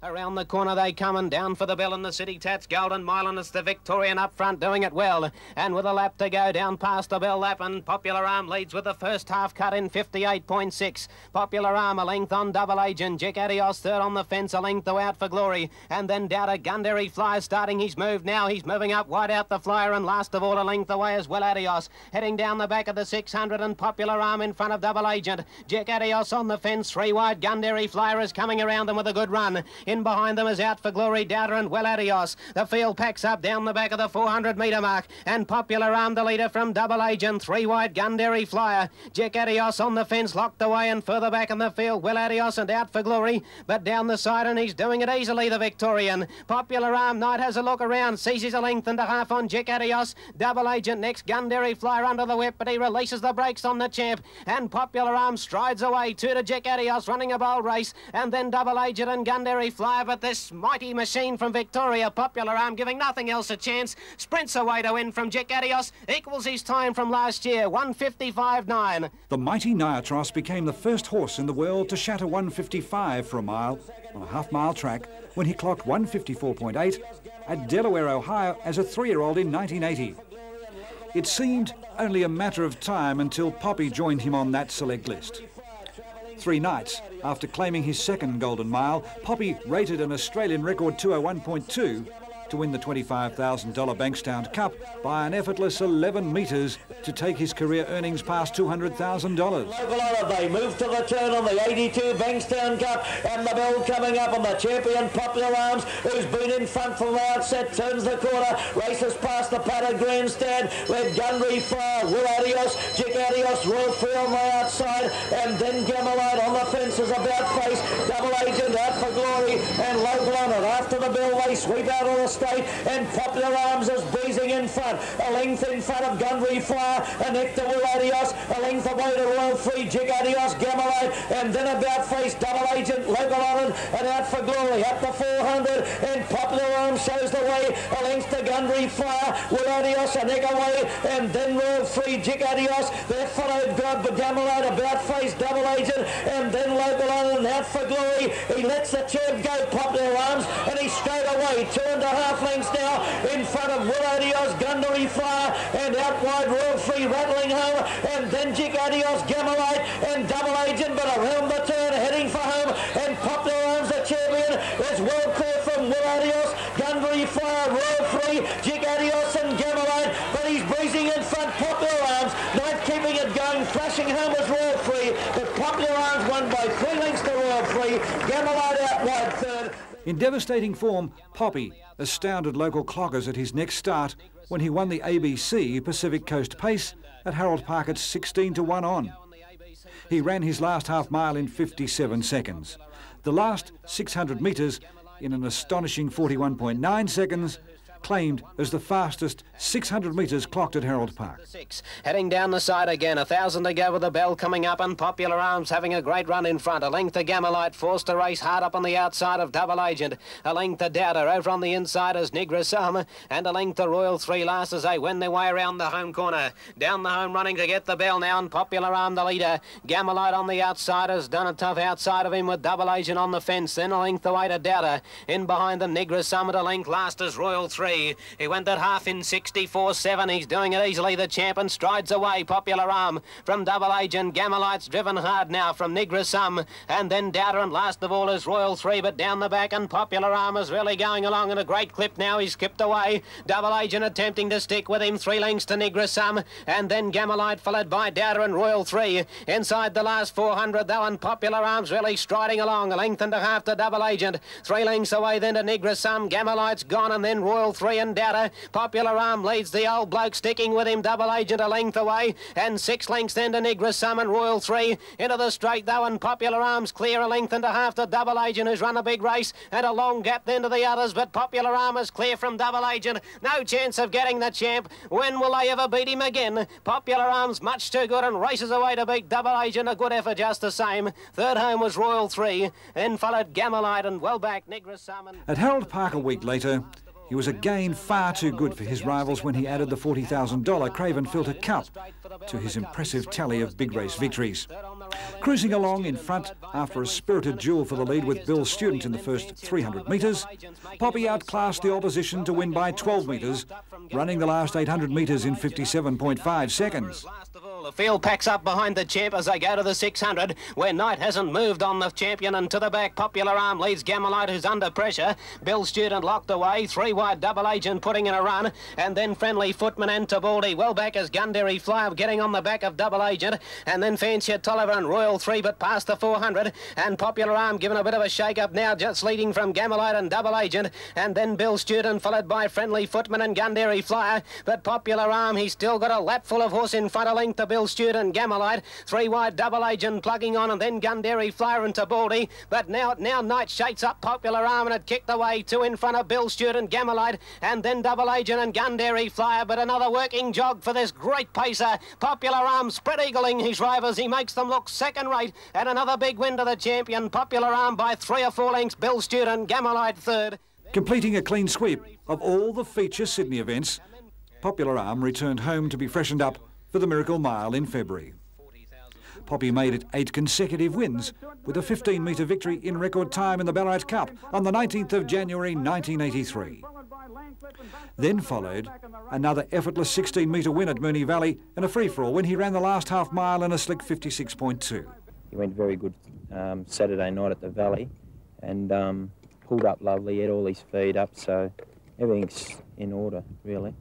Around the corner they come, and down for the bell in the City Tats Golden Mile, and it's the Victorian up front doing it well. And with a lap to go down past the bell lap, and Popular Alm leads with the first half cut in 58.6. Popular Alm a length on Double Agent. Jack Adios third on the fence, a length to Out for Glory. And then Dowder Gundary Flyer starting his move now. He's moving up wide out the flyer, and last of all a length away as well Adios. Heading down the back of the 600, and Popular Alm in front of Double Agent. Jack Adios on the fence, 3 wide. Gundary Flyer is coming around them with a good run. In behind them is Out for Glory, Dowder and Well Adios. The field packs up down the back of the 400 metre mark, and Popular Alm the leader from Double Agent. 3 wide Gundary Flyer. Jack Adios on the fence, locked away, and further back in the field Well Adios and Out for Glory, but down the side, and he's doing it easily, the Victorian. Popular Alm Knight has a look around, seizes a length and a half on Jack Adios. Double Agent next, Gundary Flyer under the whip, but he releases the brakes on the champ, and Popular Alm strides away. 2 to Jack Adios running a bold race, and then Double Agent and Gundary Flyer, but this mighty machine from Victoria, Popular Alm, giving nothing else a chance, sprints away to win from Jack Adios, equals his time from last year, 155.9. The mighty Niatros became the first horse in the world to shatter 155 for a mile on a half-mile track when he clocked 154.8 at Delaware, Ohio as a 3-year-old in 1980. It seemed only a matter of time until Poppy joined him on that select list. 3 nights after claiming his second Golden Mile, Poppy rated an Australian record 201.2 to win the $25,000 Bankstown Cup by an effortless 11 metres to take his career earnings past $200,000. They move to the turn on the 82 Bankstown Cup, and the bell coming up on the champion Popular Arms, who's been in front from the outset, turns the corner, races past the paddock grandstand, led Gundry Fire, Will Adios, Jick Adios, Royal Free on the outside, and then Gamelite on the fence is about face, Double Agent out for glory, and Local on it. After the bell they sweep out of the straight, and Popular Arms is breezing in front, a length in front of Gundry Fire, a neck to Will Adios, a length away to Royal Free, Jick Adios, Gamelite, and then about face, Double Agent, Local on it, and out for glory, up to 400, and Popular Arms shows the way, a length to Gundry Fire, Will Adios, a neck away, and then Royal Free, Jick Adios, they're followed by Gamelite, about face, Double Agent, and then Local on it, and out for glory, he lets the champ go, Popular Arms, and he's straight away, 2.5 lengths now, in front of Will Adios, Gundry Fire, and out wide Royal Free, rattling home, and then Jick Adios, Gamelite, and Double Agent, but around the turn, heading for home, and Popular Arms, the champion, is well clear from Will Adios, Gundry Fire, Royal Free, Jick Adios, and Gamelite, but he's breezing in front, Popular Arms, Night keeping it going, flashing home as Royal Free, but Popular Arms won by 3 lengths to Royal Free, Gamelite out wide third. In devastating form, Poppy astounded local cloggers at his next start when he won the ABC Pacific Coast Pace at Harold Park at 16-1 on. He ran his last half mile in 57 seconds. The last 600 metres in an astonishing 41.9 seconds, claimed as the fastest 600 metres clocked at Harold Park. Heading down the side again, 1,000 to go with the bell coming up, and Popular Arms having a great run in front. A length to Gamelite, forced to race hard up on the outside of Double Agent. A length to Doubter, over on the inside is Nigrasum, and a length to Royal Three last as they wend their way around the home corner. Down the home running to get the bell now, and Popular Arm the leader. Gamelite on the outside has done a tough outside of him with Double Agent on the fence. Then a length away to Doubter. In behind the Nigrasum at a length last is Royal Three. He went that half in 64.7. He's doing it easily. The champion strides away. Popular Arm from Double Agent. Gamelite's driven hard now from Nigrasum, and then Doubter, and last of all is Royal Three, but down the back, and Popular Arm is really going along in a great clip now. He's skipped away. Double Agent attempting to stick with him. 3 lengths to Nigrasum, and then Gamelite followed by Doubter and Royal Three. Inside the last 400 though, and Popular Arm's really striding along. A length and a half to Double Agent. 3 lengths away then to Nigrasum. Gamelite's gone, and then Royal Three and Doubter. Popular Arm leads the old bloke, sticking with him. Double Agent a length away, and 6 lengths then to Nigrasum and Royal Three. Into the straight though, and Popular Arm's clear, a length and a half to Double Agent, who's run a big race, and a long gap then to the others, but Popular Arm is clear from Double Agent. No chance of getting the champ. When will they ever beat him again? Popular Arm's much too good and races away to beat Double Agent. A good effort just the same. Third home was Royal Three, then followed Gamelite, and well back Nigrasum. At Harold Park a week later, he was again far too good for his rivals when he added the $40,000 Craven Filter Cup to his impressive tally of big race victories. Cruising along in front after a spirited duel for the lead with Bill Student in the first 300 metres, Poppy outclassed the opposition to win by 12 metres, running the last 800 metres in 57.5 seconds. The field packs up behind the champ as they go to the 600, where Knight hasn't moved on the champion, and to the back Popular Arm leads Gamelite, who's under pressure. Bill Student locked away, 3 wide Double Agent putting in a run, and then Friendly Footman and Tabaldi. Well back as Gundary Flyer getting on the back of Double Agent, and then Fancy Tolliver and Royal Three, but past the 400, and Popular Arm given a bit of a shake-up now, just leading from Gamelite and Double Agent, and then Bill Student followed by Friendly Footman and Gundary Flyer, but Popular Arm, he's still got a lap full of horse in front, a length to Bill Student, Gamelite, 3 wide Double Agent plugging on, and then Gundary Flyer and Tabaldi, but now Knight shakes up Popular Arm, and it kicked away 2 in front of Bill Student, Gamelite, and then Double Agent and Gundary Flyer, but another working jog for this great pacer. Popular Arm spread-eagling his rivals, he makes them look second-rate, and another big win to the champion. Popular Arm by 3 or 4 lengths, Bill Student, Gamelite third. Completing a clean sweep of all the feature Sydney events, Popular Arm returned home to be freshened up for the Miracle Mile in February. Poppy made it 8 consecutive wins with a 15-metre victory in record time in the Ballarat Cup on the 19th of January 1983. Then followed another effortless 16-metre win at Moonee Valley and a free-for-all when he ran the last half mile in a slick 56.2. He went very good Saturday night at the Valley and pulled up lovely, had all his feet up, so everything's in order, really.